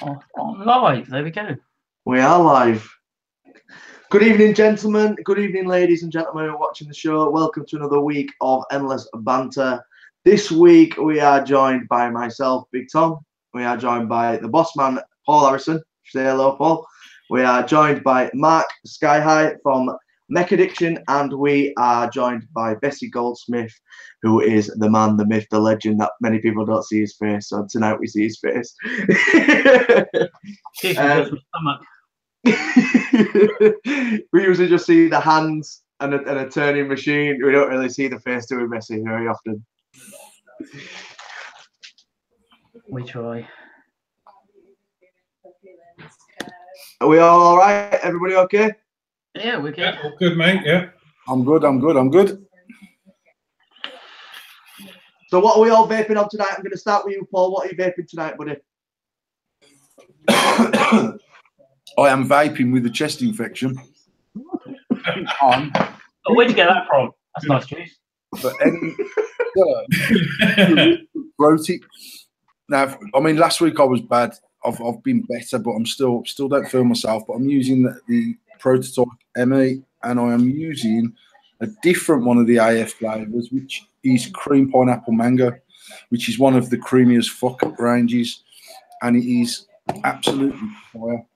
On live. There we go. We are live. Good evening, gentlemen. Good evening, ladies and gentlemen who are watching the show. Welcome to another week of Endless Banter. This week, we are joined by myself, Big Tom. We are joined by the boss man, Paul Harrison. Say hello, Paul. We are joined by Mark Skyhigh from Mech Addiction, and we are joined by Bessie Goldsmith, who is the man, the myth, the legend that many people don't see his face. So tonight we see his face. We usually just see the hands and a turning machine. We don't really see the face, do we, Bessie, very often? We try. Are we all right? Everybody okay? Yeah, we're good. Yeah, all good, mate. Yeah. I'm good. So what are we all vaping on tonight? I'm going to start with you, Paul. What are you vaping tonight, buddy? I am vaping with a chest infection. Oh, where'd you get that from? That's nice juice. But any wrote it. Now, I mean, last week I was bad. I've been better, but I'm still don't feel myself. But I'm using the prototype ME, and I am using a different one of the AF flavors, which is cream pineapple mango, which is one of the creamiest fuck ranges, and it is absolutely fire.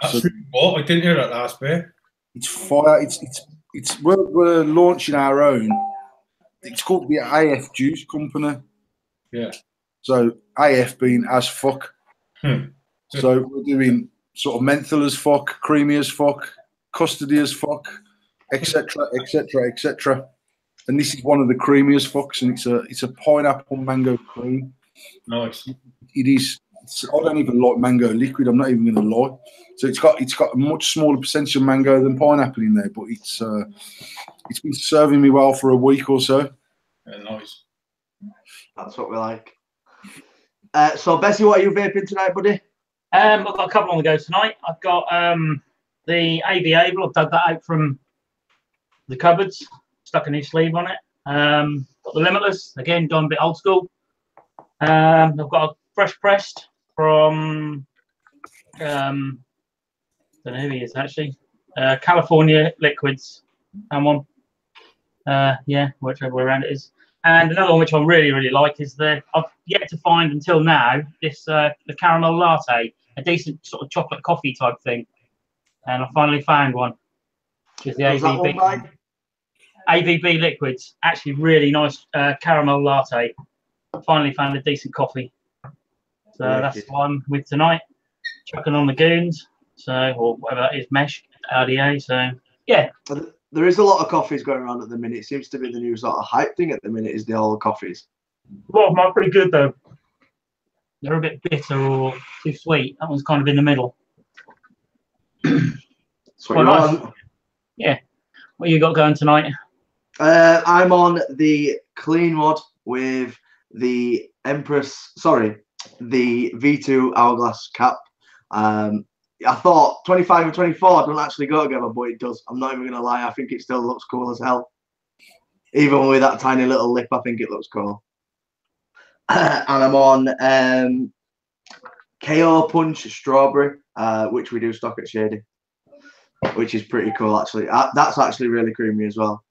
That's really what? I didn't hear that last bit. It's fire. It's we're launching our own. It's called the AF Juice Company. Yeah. So AF being as fuck. So we're doing sort of menthol as fuck, creamy as fuck, custardy as fuck, etc., etc., etc. And this is one of the creamiest fucks, and it's a pineapple mango cream. Nice. It is. I don't even like mango liquid. I'm not even going to lie. So it's got a much smaller percentage of mango than pineapple in there, but it's been serving me well for a week or so. Yeah, nice. That's what we like. So Bessie, what are you vaping tonight, buddy? I've got a couple on the go tonight. I've got the AV Able. I've dug that out from the cupboards, stuck a new sleeve on it. Got the Limitless, again, done a bit old school. I've got a fresh pressed from don't know who he is actually. California Liquids, and one. Yeah, whichever way around it is. And another one which I really, really like is I've yet to find until now this the caramel latte, a decent sort of chocolate coffee type thing, and I finally found one, which is the AVB Liquids. Actually, really nice caramel latte. I finally found a decent coffee, so that's the one with tonight. Chucking on the goons, or whatever that is, Mech RDA. So yeah. There is a lot of coffees going around at the minute. It seems to be the new sort of hype thing at the minute, is the old coffees. A lot of them are pretty good, though. They're a bit bitter or too sweet. That one's kind of in the middle. Quite nice. Yeah. What you got going tonight? I'm on the clean wad with the the V2 hourglass cap. I thought 25 and 24 don't actually go together, but it does. I'm not even going to lie. I think it still looks cool as hell. Even with that tiny little lip, I think it looks cool. And I'm on KO Punch Strawberry, which we do stock at Shady, which is pretty cool, actually. That's actually really creamy as well.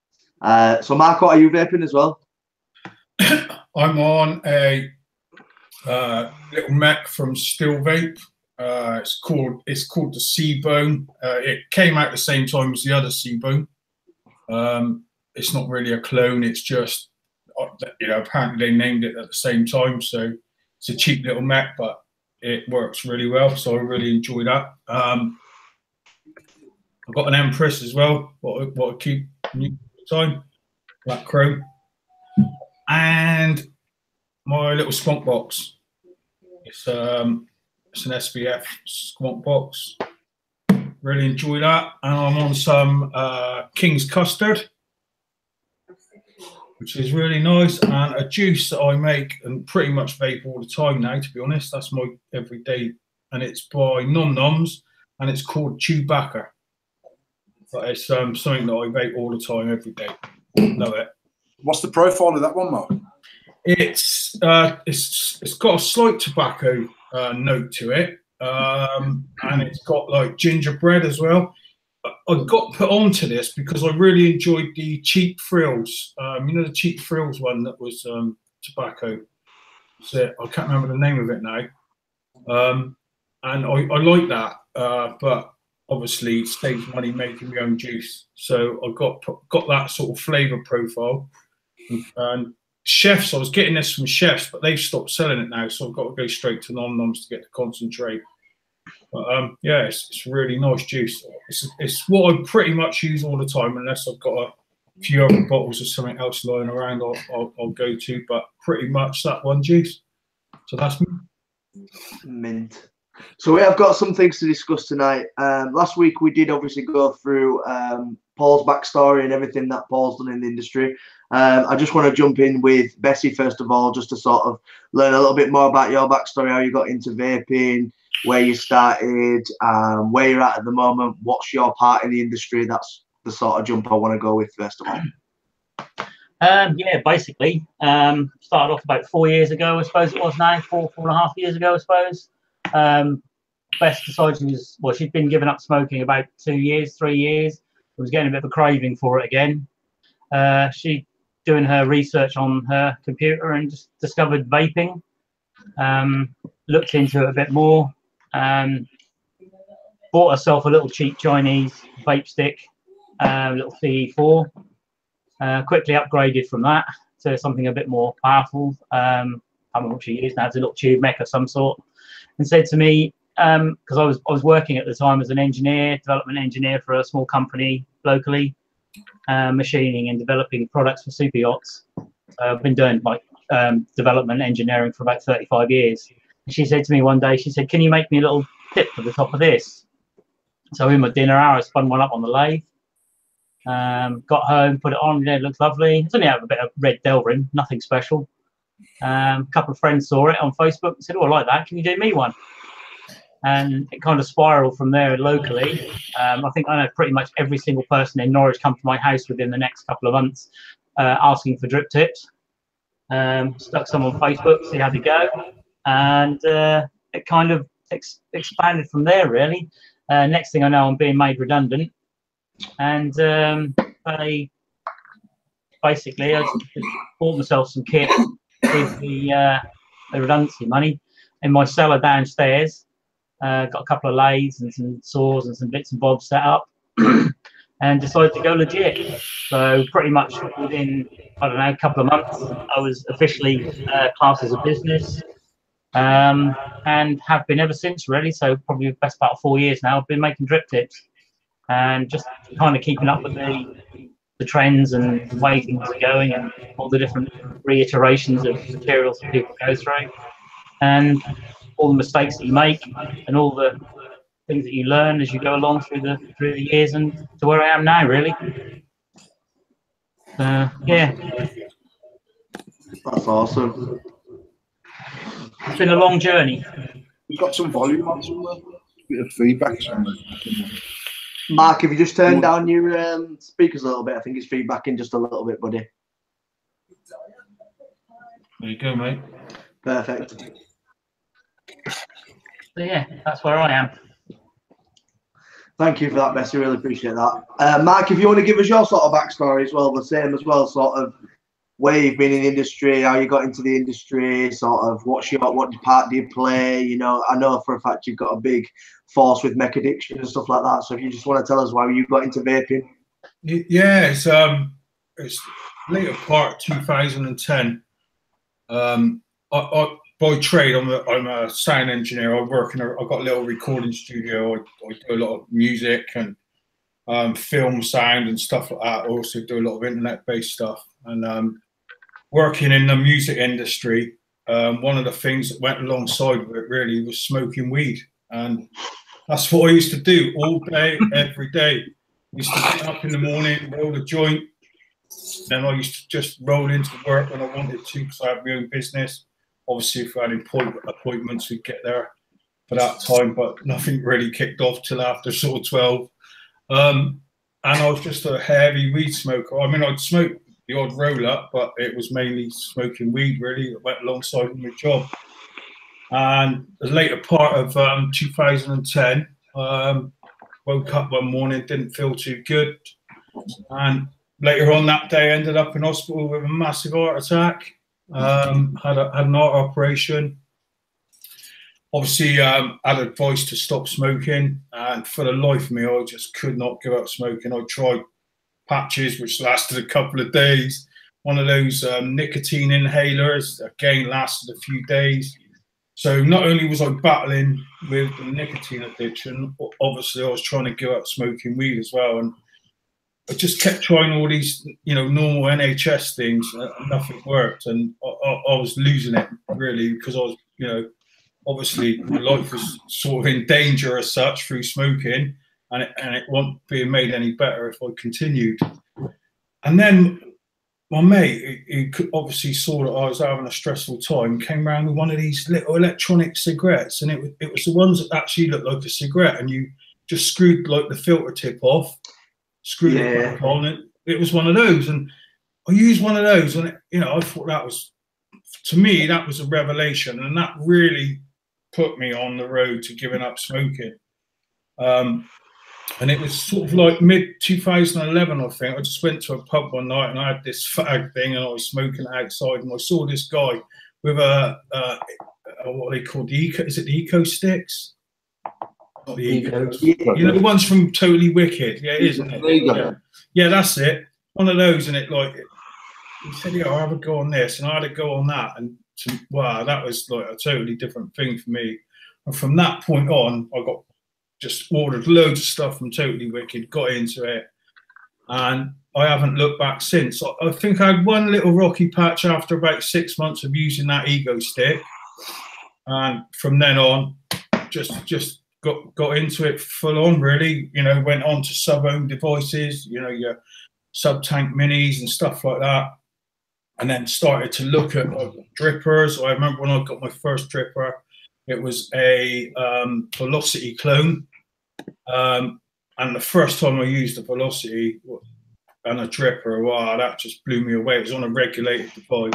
So, Mark, what are you vaping as well? I'm on a little Mech from Still Vape. It's called the C-Bone. It came out the same time as the other C-Bone. It's not really a clone. It's just, apparently they named it at the same time. So it's a cheap little Mech, but it works really well. So I really enjoy that. I've got an Empress as well. What I keep new time, black chrome, and my little Squonk box. It's an SBF Squonk box. Really enjoy that. And I'm on some King's Custard, which is really nice, and a juice that I make and pretty much vape all the time now, to be honest. That's my everyday, and it's by Nom Noms, and it's called Chewbacca. But it's something that I vape all the time, every day. Love it. What's the profile of that one, Mark? It's got a slight tobacco note to it, and it's got like gingerbread as well. I got put onto this because I really enjoyed the Cheap Thrills. You know, the Cheap Thrills one that was tobacco. So I can't remember the name of it now. And I like that, but obviously it saves money making my own juice. So I got that sort of flavour profile. And Chefs, I was getting this from Chefs, but they've stopped selling it now, so I've got to go straight to non-noms to get the concentrate. But yeah, it's really nice juice. It's what I pretty much use all the time, unless I've got a few other bottles of something else lying around. I'll go to, but pretty much that one juice. So that's mint. So we have got some things to discuss tonight. Last week we did obviously go through Paul's backstory and everything that Paul's done in the industry. I just want to jump in with Bessie first of all, just to sort of learn a little bit more about your backstory, how you got into vaping, where you started, where you're at the moment, what's your part in the industry. That's the sort of jump I want to go with first of all. Yeah, basically, started off about 4 years ago, I suppose it was now, 4.5 years ago, I suppose. Bess decided she'd been giving up smoking about 2 years, 3 years. Was getting a bit of a craving for it again. She doing her research on her computer and just discovered vaping. Looked into it a bit more. Bought herself a little cheap Chinese vape stick, little CE4. Quickly upgraded from that to something a bit more powerful. I don't know what she used now. It's a little tube Mech of some sort. And said to me, because I was working at the time as an engineer, development engineer for a small company locally, machining and developing products for super yachts. I've been doing like development engineering for about 35 years. And she said to me one day, she said, "Can you make me a little tip for the top of this?" So in my dinner hour, I spun one up on the lathe. Got home, put it on. Yeah, it looks lovely. It's only have a bit of red Delrin, nothing special. A couple of friends saw it on Facebook and said, "Oh, I like that. Can you do me one?" And it kind of spiraled from there locally. I think I know pretty much every single person in Norwich come to my house within the next couple of months asking for drip tips. Stuck some on Facebook, see how they go. And it kind of expanded from there, really. Next thing I know, I'm being made redundant. And basically, I just bought myself some kit with the redundancy money in my cellar downstairs. Got a couple of lathes and some saws and some bits and bobs set up and decided to go legit. So pretty much within, I don't know, a couple of months, I was officially classed as a business and have been ever since, really. So probably the best part of 4 years now, I've been making drip tips and just kind of keeping up with the trends and the way things are going and all the different reiterations of materials that people go through. And all the mistakes that you make and all the things that you learn as you go along through the years and to where I am now, really. Yeah. That's awesome. It's been a long journey. We've got some volume on somewhere. A bit of feedback somewhere. Mark, if you just turn down your speakers a little bit, I think it's feedbacking just a little bit, buddy. There you go, mate. Perfect. So yeah, that's where I am. Thank you for that, Bessie. Really appreciate that. Mark, if you want to give us your sort of backstory as well, the same as well, sort of where you've been in the industry, how you got into the industry, sort of what part do you play? You know, I know for a fact you've got a big force with mech addiction and stuff like that. So if you just want to tell us why you got into vaping. Yeah, it's later part 2010. By trade, I'm a sound engineer. I've got a little recording studio. I do a lot of music and film sound and stuff like that. I also do a lot of internet-based stuff. And working in the music industry, one of the things that went alongside with it really was smoking weed. And that's what I used to do all day, every day. I used to get up in the morning, roll a joint. Then I used to just roll into work when I wanted to because I had my own business. Obviously, if I had appointments, we'd get there for that time, but nothing really kicked off till after sort of 12. And I was just a heavy weed smoker. I mean, I'd smoke the odd roll up, but it was mainly smoking weed really that went alongside with my job. And the later part of 2010, woke up one morning, didn't feel too good, and later on that day ended up in hospital with a massive heart attack. Had an heart operation. Obviously, had advice to stop smoking, and for the life of me, I just could not give up smoking. I tried patches, which lasted a couple of days. One of those nicotine inhalers, again, lasted a few days. So not only was I battling with the nicotine addiction, but obviously I was trying to give up smoking weed as well. And I just kept trying all these, normal NHS things, and nothing worked. And I was losing it, really, because I was, obviously my life was sort of in danger as such through smoking, and it wasn't being made any better if I continued. And then my mate, he obviously saw that I was having a stressful time, came around with one of these little electronic cigarettes, and it was the ones that actually looked like a cigarette, and you just screwed like the filter tip off, screwed it back on, and it was one of those. And I used one of those, and I thought that was, to me, that was a revelation, and that really put me on the road to giving up smoking. And it was sort of like mid-2011, I think. I just went to a pub one night and I had this fag thing and I was smoking outside, and I saw this guy with what they call is it the Eco Sticks? Not the Eco. The ones from Totally Wicked. Yeah, it is, isn't it? Yeah, that's it. One of those, and he said, yeah, I'll have a go on this, and I had a go on that, and wow, that was like a totally different thing for me. And from that point on, I just ordered loads of stuff from Totally Wicked, got into it, and I haven't looked back since. I think I had one little rocky patch after about 6 months of using that Ego Stick, and from then on, just got into it full on, really. Went on to sub-ohm devices, your sub-tank minis and stuff like that, and then started to look at drippers. I remember when I got my first dripper, it was a Velocity clone, and the first time I used a Velocity and a dripper, wow, that just blew me away. It was on a regulated device.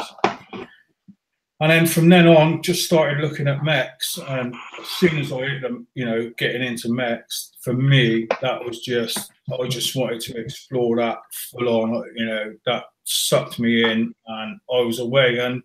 And then from then on, just started looking at mechs, and as soon as I hit them, getting into mechs, for me, that was I just wanted to explore that full on, that sucked me in, and I was away. And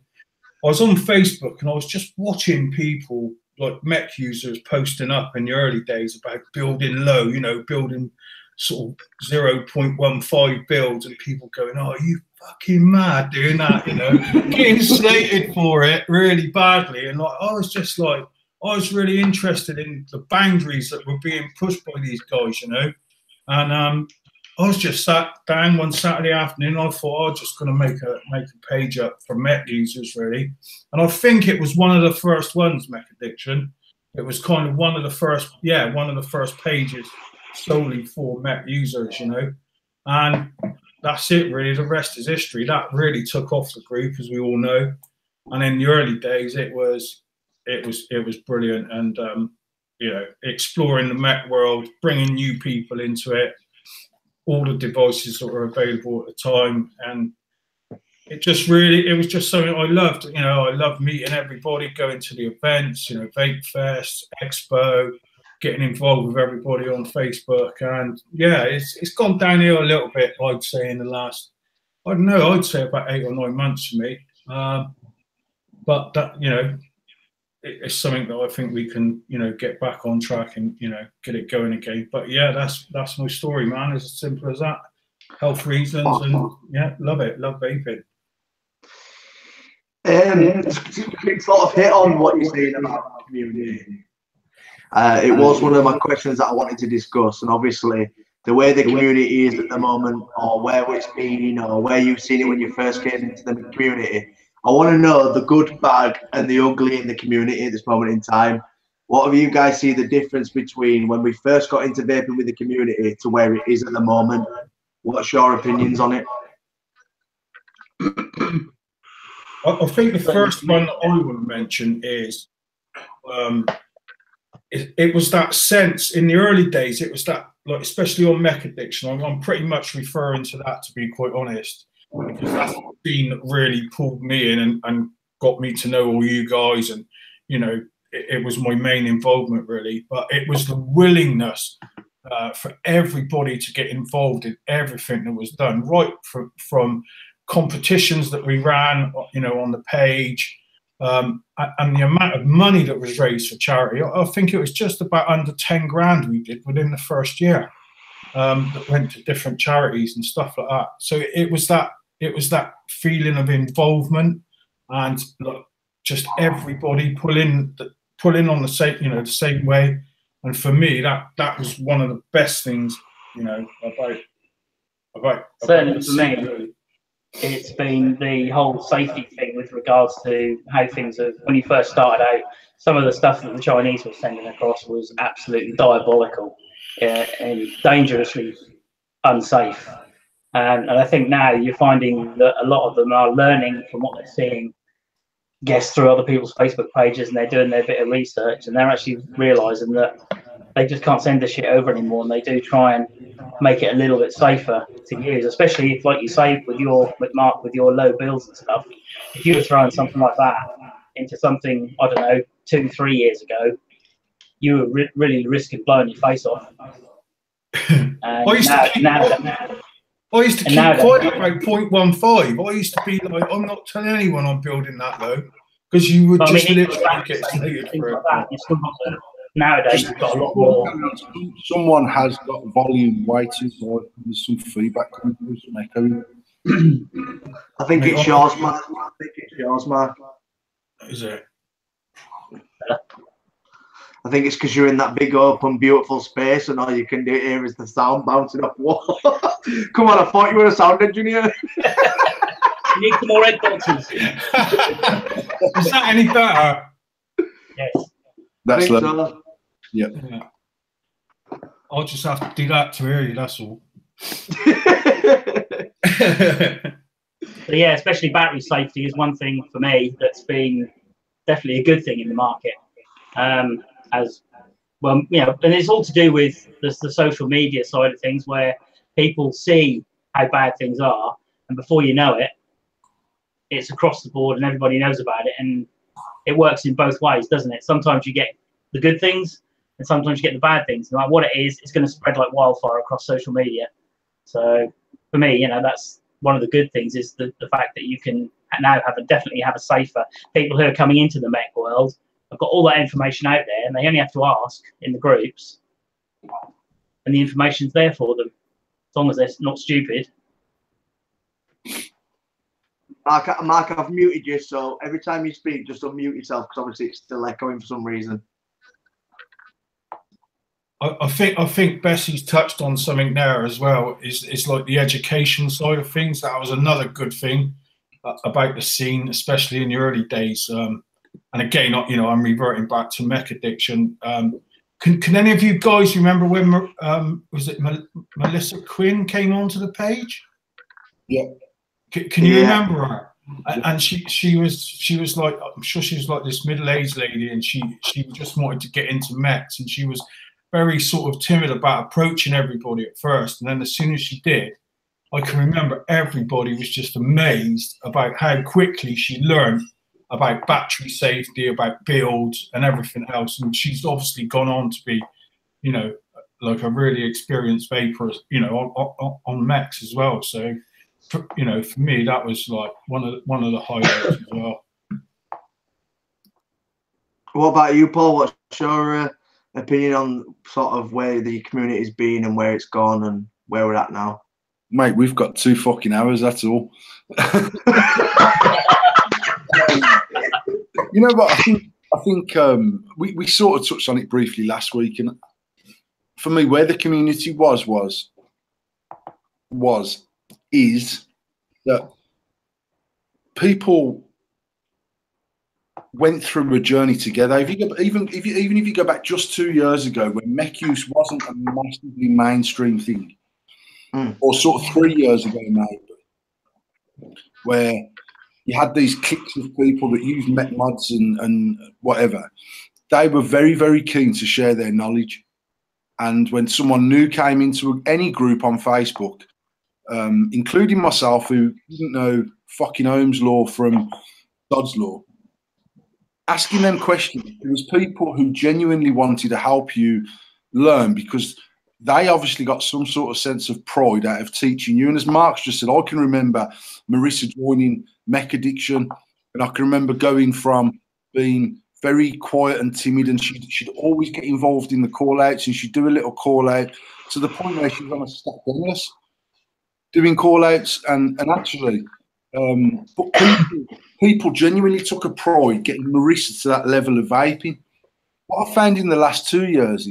I was on Facebook and I was just watching people, like mech users, posting up in the early days about building low, building sort of 0.15 builds, and people going, oh, are you fucking mad doing that, getting slated for it really badly. And I was really interested in the boundaries that were being pushed by these guys, and I was just sat down one Saturday afternoon. I thought I was just going to make a page up for mech users, really. And I think it was one of the first ones, Mech Addiction. It was kind of one of the first pages solely for mech users, And that's it, really. The rest is history. That really took off the group, as we all know. And in the early days, it was brilliant. And exploring the mech world, bringing new people into it, all the devices that were available at the time, and it was just something I loved. I loved meeting everybody, going to the events, Vape Fest, Expo, getting involved with everybody on Facebook. And yeah, it's gone downhill a little bit, I'd say, in the last, I don't know, I'd say about 8 or 9 months for me. But that, it's something that I think we can, get back on track and, get it going again. But yeah, that's my story, man. It's as simple as that. Health reasons, and yeah, love it. Love vaping. It sort of hit on what you're saying about the community. It was one of my questions that I wanted to discuss, and obviously the way the community is at the moment, or where it's been, or where you've seen it when you first came into the community. I want to know the good, bad, and the ugly in the community at this moment in time. What have you guys seen the difference between when we first got into vaping with the community to where it is at the moment? What's your opinions on it? I think the first one that I want to mention is it was that sense in the early days. It was that, like, especially on Mech Addiction, I'm pretty much referring to that, to be quite honest, because that's the scene that really pulled me in and got me to know all you guys, and it was my main involvement really, but it was the willingness for everybody to get involved in everything that was done, right from competitions that we ran, you know, on the page, and the amount of money that was raised for charity. I think it was just about under 10 grand we did within the first year, that went to different charities and stuff like that. So it was that feeling of involvement, and look, just everybody pulling on the same, you know, the same way. And for me, that was one of the best things, you know, about certainly for me. It's been the whole safety thing with regards to how things have, when you first started out, some of the stuff that the Chinese were sending across was absolutely diabolical and dangerously unsafe. And I think now you're finding that a lot of them are learning from what they're seeing, guess through other people's Facebook pages, and they're doing their bit of research, and they're actually realizing that they just can't send the shit over anymore, and they do try and make it a little bit safer to use, especially if, like you say, with Mark, with your low bills and stuff, if you were throwing something like that into something, I don't know, 2-3 years ago, you were really risking blowing your face off. And I used to keep quiet about 0.15. I used to be like, I'm not telling anyone I'm building that low, because you would just literally get slated for it. Like you've still got to, nowadays, you've got a lot more. Someone has got volume way too high. There's some feedback coming through, some echo. I think it's yours, Mark. Is it? I think it's because you're in that big, open, beautiful space, and all you can do here is the sound bouncing off the wall. Come on, I thought you were a sound engineer. You need some more headphones. Is that any better? Yes. That's so. Yeah. I'll just have to do that to hear you, that's all. So yeah, especially battery safety is one thing for me that's been definitely a good thing in the market. As well, you know, and it's all to do with the social media side of things, where people see how bad things are, and before you know it, it's across the board and everybody knows about it, and it works in both ways, doesn't it? Sometimes you get the good things, and sometimes you get the bad things. No matter what it is, it's going to spread like wildfire across social media. So for me, you know, that's one of the good things, is the fact that you can now definitely have a safer, people who are coming into the Mech world. I've got all that information out there, and they only have to ask in the groups, and the information's there for them, as long as they're not stupid. Mark, I've muted you, so every time you speak, just unmute yourself, because obviously it's still echoing for some reason. I think Bessie's touched on something there as well. It's like the education side of things. That was another good thing about the scene, especially in the early days. And again, you know, I'm reverting back to Mech addiction. Can any of you guys remember when was it Melissa Quinn came onto the page? Yeah. Can you remember her? And she was like, I'm sure she was like this middle-aged lady, and she just wanted to get into mechs, and she was very sort of timid about approaching everybody at first. And then as soon as she did, I can remember everybody was just amazed about how quickly she learned about battery safety, about builds and everything else. And she's obviously gone on to be, you know, like a really experienced vapor, you know, on mechs as well. So, you know, for me, that was like one of the highlights as well. What about you, Paul? What's your opinion on sort of where the community's been and where it's gone and where we're at now? Mate, we've got 2 fucking hours, that's all. You know what? I think we sort of touched on it briefly last week, and for me, where the community is that people went through a journey together. Even if you go back just 2 years ago, when mech use wasn't a massively mainstream thing, or sort of 3 years ago maybe, where you had these cliques of people that used mech mods and whatever. They were very, very keen to share their knowledge. And when someone new came into any group on Facebook, including myself, who didn't know fucking Ohm's law from Dodd's law, asking them questions. There was people who genuinely wanted to help you learn because they obviously got some sort of sense of pride out of teaching you. And as Mark's just said, I can remember Marissa joining Mech Addiction, and I can remember going from being very quiet and timid, and she'd always get involved in the call outs, and she'd do a little call out to the point where she was on a step endless doing call outs, and actually but people genuinely took a pride getting Marissa to that level of vaping. What I found in the last 2 years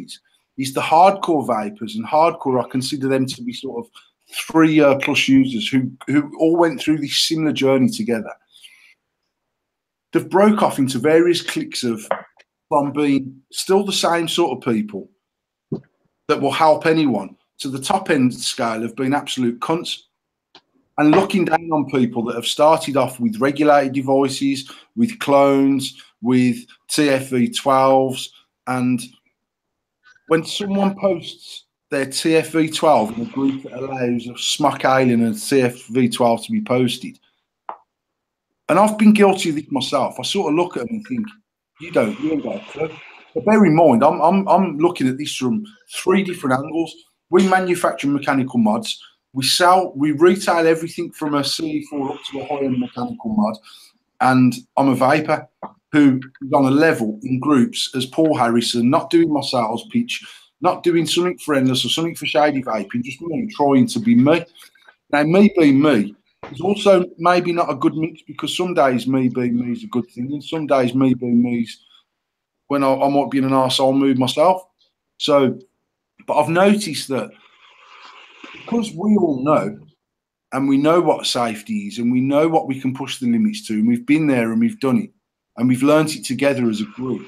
is the hardcore vapers, and hardcore, I consider them to be sort of 3-year plus users who all went through this similar journey together. They've broke off into various cliques from being still the same sort of people that will help anyone to the top end scale of being absolute cunts and looking down on people that have started off with regulated devices, with clones, with TFV12s. And when someone posts their TFV12 in a group that allows a Smock Alien and TFV12 to be posted, and I've been guilty of this myself, I sort of look at them and think, you ain't got a clue. But bear in mind, I'm looking at this from 3 different angles. We manufacture mechanical mods. We retail everything from a CE4 up to a high-end mechanical mod. And I'm a vapor who is on a level in groups as Paul Harrison, not doing my sales pitch, not doing something for Endless or something for Shady Vaping, just me trying to be me. Now, me being me is also maybe not a good mix, because some days me being me is a good thing, and some days me being me is when I might be in an arsehole mood myself. So, but I've noticed that because we all know, and we know what safety is, and we know what we can push the limits to, and we've been there and we've done it, and we've learnt it together as a group,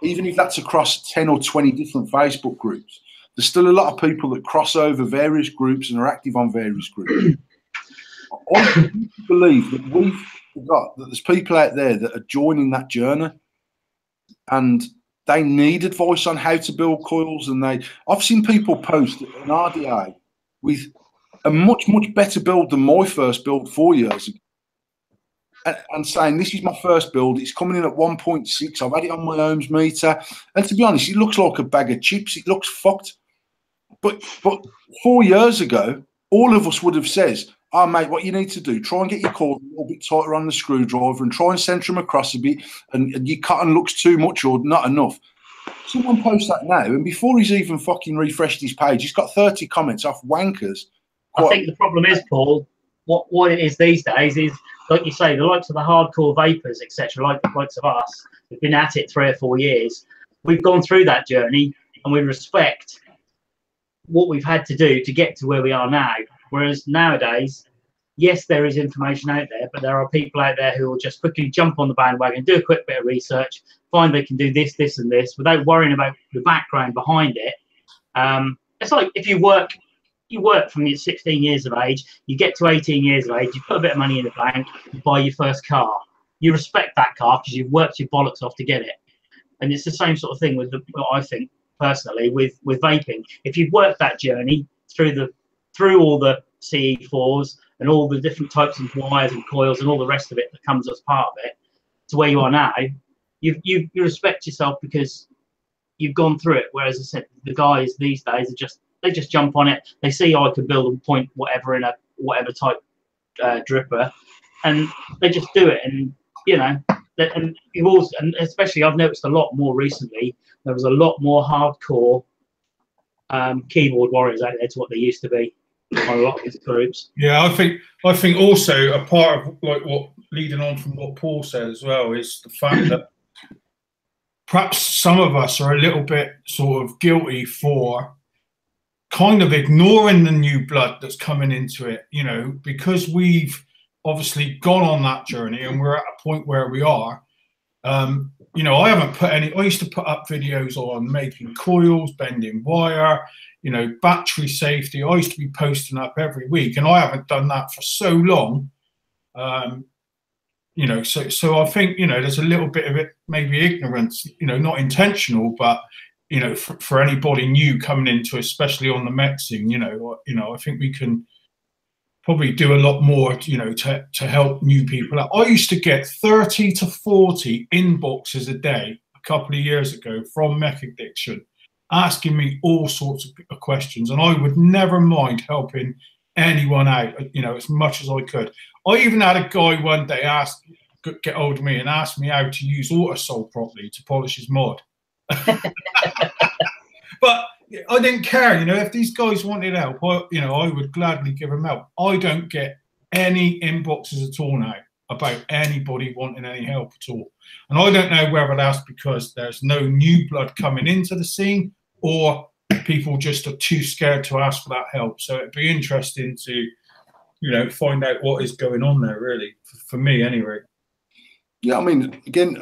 even if that's across 10 or 20 different Facebook groups, there's still a lot of people that cross over various groups and are active on various groups. I believe that we've got that there's people out there that are joining that journey, and they need advice on how to build coils. And I've seen people post an RDA with a much better build than my first build 4 years ago, and saying, this is my first build, it's coming in at 1.6, I've had it on my ohms meter, and to be honest, it looks like a bag of chips, it looks fucked. But 4 years ago, all of us would have said, oh, mate, what you need to do, try and get your cord a little bit tighter on the screwdriver and try and centre them across a bit, and your cotton looks too much or not enough. Someone posts that now, and before he's even fucking refreshed his page, he's got 30 comments off wankers. I think the problem is, Paul, what it is these days is, like you say, the likes of the hardcore vapors, etc., like the likes of us, who've been at it 3 or 4 years, we've gone through that journey, and we respect what we've had to do to get to where we are now. Whereas nowadays, yes, there is information out there, but there are people out there who will just quickly jump on the bandwagon, do a quick bit of research, find they can do this, this, and this without worrying about the background behind it. It's like if you work from your 16 years of age, you get to 18 years of age, you put a bit of money in the bank, you buy your first car. You respect that car because you've worked your bollocks off to get it. And it's the same sort of thing with I think personally with vaping. If you've worked that journey through all the CE4s and all the different types of wires and coils and all the rest of it that comes as part of it to where you are now, you respect yourself because you've gone through it. Whereas I said, the guys these days they just jump on it. They see, I could build a point whatever in a whatever type dripper, and they just do it. And you know, and you've also, and especially I've noticed a lot more recently, there was a lot more hardcore keyboard warriors out there to what they used to be on a lot of these groups. Yeah, I think also a part of like what leading on from what Paul said as well is the fact that perhaps some of us are a little bit sort of guilty for kind of ignoring the new blood that's coming into it, you know, because we've obviously gone on that journey and we're at a point where we are. You know, I used to put up videos on making coils, bending wire, you know, battery safety. I used to be posting up every week, and I haven't done that for so long. You know, so I think, you know, there's a little bit of it, maybe ignorance, you know, not intentional, but, you know, for anybody new coming into, especially on the Mech scene, you know, I think we can probably do a lot more, you know, to help new people out. I used to get 30 to 40 inboxes a day a couple of years ago from Mech Addiction, asking me all sorts of questions, and I would never mind helping anyone out, you know, as much as I could. I even had a guy one day get hold of me and ask me how to use Autosol properly to polish his mod. But I didn't care, you know, if these guys wanted help, I would gladly give them help. I don't get any inboxes at all now about anybody wanting any help at all. And I don't know whether that's because there's no new blood coming into the scene, or people just are too scared to ask for that help. So it'd be interesting to, you know, find out what is going on there, really, for me anyway. Yeah, I mean, again,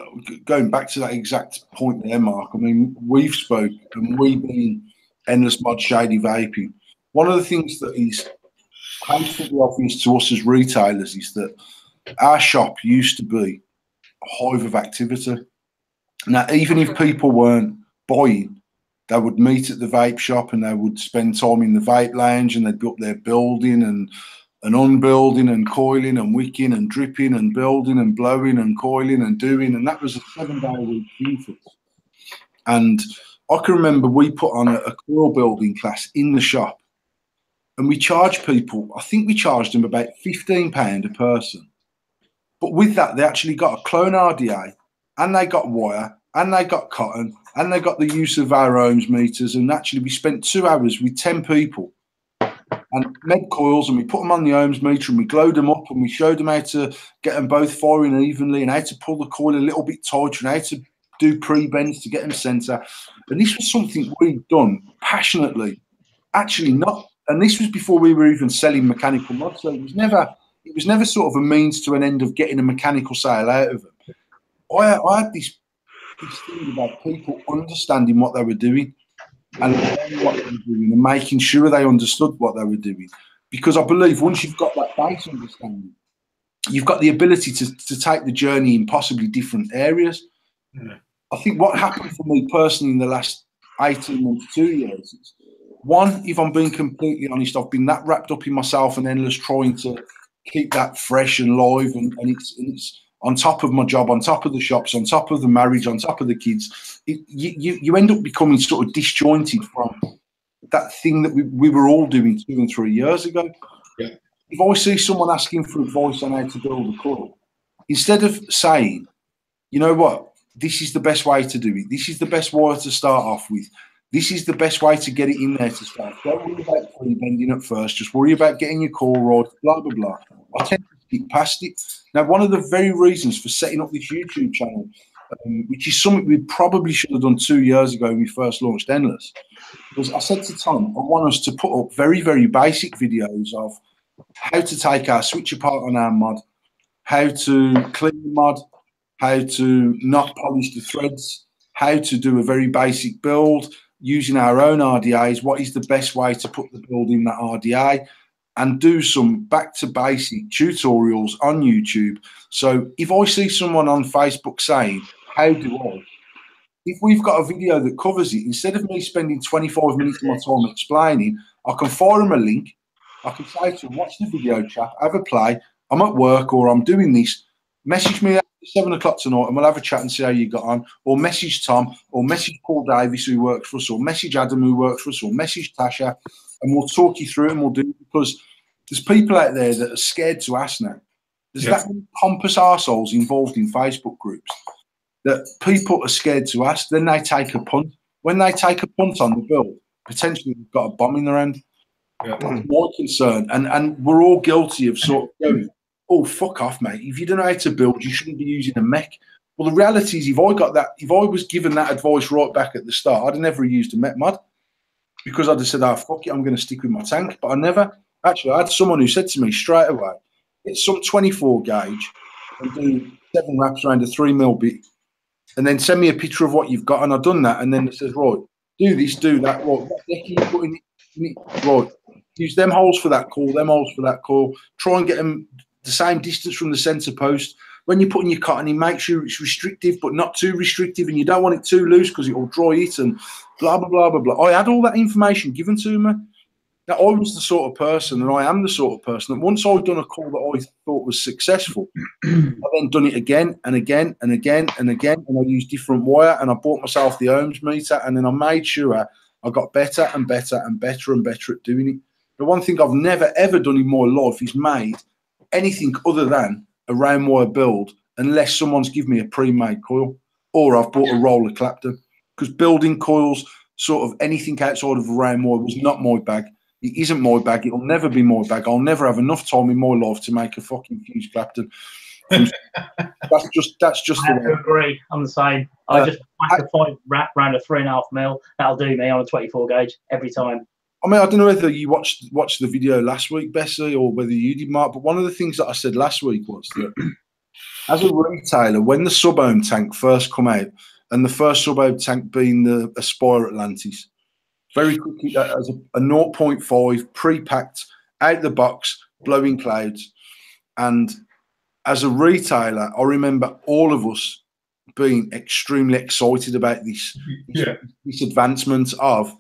going back to that exact point there, Mark, I mean, we've spoken and we've been Endless Mod, Shady Vaping. One of the things that is painfully obvious to us as retailers is that our shop used to be a hive of activity. Now, even if people weren't buying, they would meet at the vape shop and they would spend time in the vape lounge, and they'd be up there building and unbuilding and coiling and wicking and dripping and building and blowing and coiling and doing. And that was a 7-day-a-week thing for us. And I can remember we put on a coil building class in the shop, and we charged people, I think we charged them about £15 a person. But with that, they actually got a clone RDA, and they got wire, and they got cotton, and they got the use of our ohms meters. And actually, we spent 2 hours with 10 people and med coils, and we put them on the ohms meter, and we glowed them up, and we showed them how to get them both firing evenly, and how to pull the coil a little bit tighter, and how to do pre-bends to get them center. And this was something we'd done passionately. Actually not, and this was before we were even selling mechanical mods, so it was never sort of a means to an end of getting a mechanical sale out of them. I had this thing about people understanding what they were doing, and what they were doing, and making sure they understood what they were doing. Because I believe once you've got that base understanding, you've got the ability to take the journey in possibly different areas. Yeah. I think what happened for me personally in the last 18 months, 2 years, is, one, if I'm being completely honest, I've been that wrapped up in myself and endless trying to keep that fresh and live, and it's on top of my job, on top of the shops, on top of the marriage, on top of the kids. You end up becoming sort of disjointed from that thing that we were all doing 2 and 3 years ago. Yeah. If I see someone asking for advice on how to build a coil, instead of saying, you know what, this is the best way to do it, this is the best wire to start off with, this is the best way to get it in there to start. Don't worry about pre-bending at first, just worry about getting your core right, blah, blah, blah. I tend to skip past it. Now, one of the very reasons for setting up this YouTube channel, which is something we probably should have done 2 years ago when we first launched Endless, was I said to Tom, I want us to put up very, very basic videos of how to take our switch apart on our mod, how to clean the mod, how to not polish the threads, how to do a very basic build using our own RDAs, what is the best way to put the build in that RDA, and do some back to basic tutorials on YouTube. So if I see someone on Facebook saying, how do I? If we've got a video that covers it, instead of me spending 25 minutes of my time explaining, I can fire them a link. I can say to them, watch the video chat, have a play, I'm at work or I'm doing this, message me at 7 o'clock tonight and we'll have a chat and see how you got on, or message Tom, or message Paul Davis who works for us, or message Adam who works for us, or message Tasha, and we'll talk you through it, and we'll do it, because there's people out there that are scared to ask now. There's that many pompous arseholes involved in Facebook groups that people are scared to ask. Then they take a punt. When they take a punt on the build, potentially they've got a bomb in their hand. Yeah. That's my concern. And we're all guilty of sort of going, oh, fuck off, mate. If you don't know how to build, you shouldn't be using a Mech. Well, the reality is, if I was given that advice right back at the start, I'd have never used a Mech mod, because I'd have said, oh, fuck it, I'm going to stick with my tank. But I never. Actually, I had someone who said to me straight away, get some 24 gauge and do 7 wraps around a 3mm bit, and then send me a picture of what you've got. And I've done that. And then it says, right, do this, do that. Right, what deck are you putting in it? Right, use them holes for that coil, them holes for that coil. Try and get them the same distance from the center post. When you're putting your cotton in, make sure it's restrictive, but not too restrictive, and you don't want it too loose because it will dry it and blah, blah, blah, blah, blah. I had all that information given to me. Now, I was the sort of person, and I am the sort of person, that once I'd done a call that I thought was successful, I then done it again and again and again and again, and I used different wire, and I bought myself the ohms meter, and then I made sure I got better and better and better and better at doing it. The one thing I've never, ever done in my life is made anything other than a round wire build unless someone's given me a pre-made coil or I've bought a roller Clapton. Because building coils, sort of anything outside of a round wire, was not my bag. It isn't my bag. It'll never be my bag. I'll never have enough time in my life to make a fucking fuse Clapton. That's just. I have to agree. I'm the same. I just whack a 5 wrap round a 3.5 mil. That'll do me on a 24 gauge every time. I mean, I don't know whether you watched the video last week, Bessie, or whether you did, Mark, but one of the things that I said last week was that as a retailer, when the sub-ohm tank first come out, and the first sub-ohm tank being the Aspire Atlantis, very quickly, as a 0.5 pre-packed, out the box, blowing clouds. And as a retailer, I remember all of us being extremely excited about this advancement of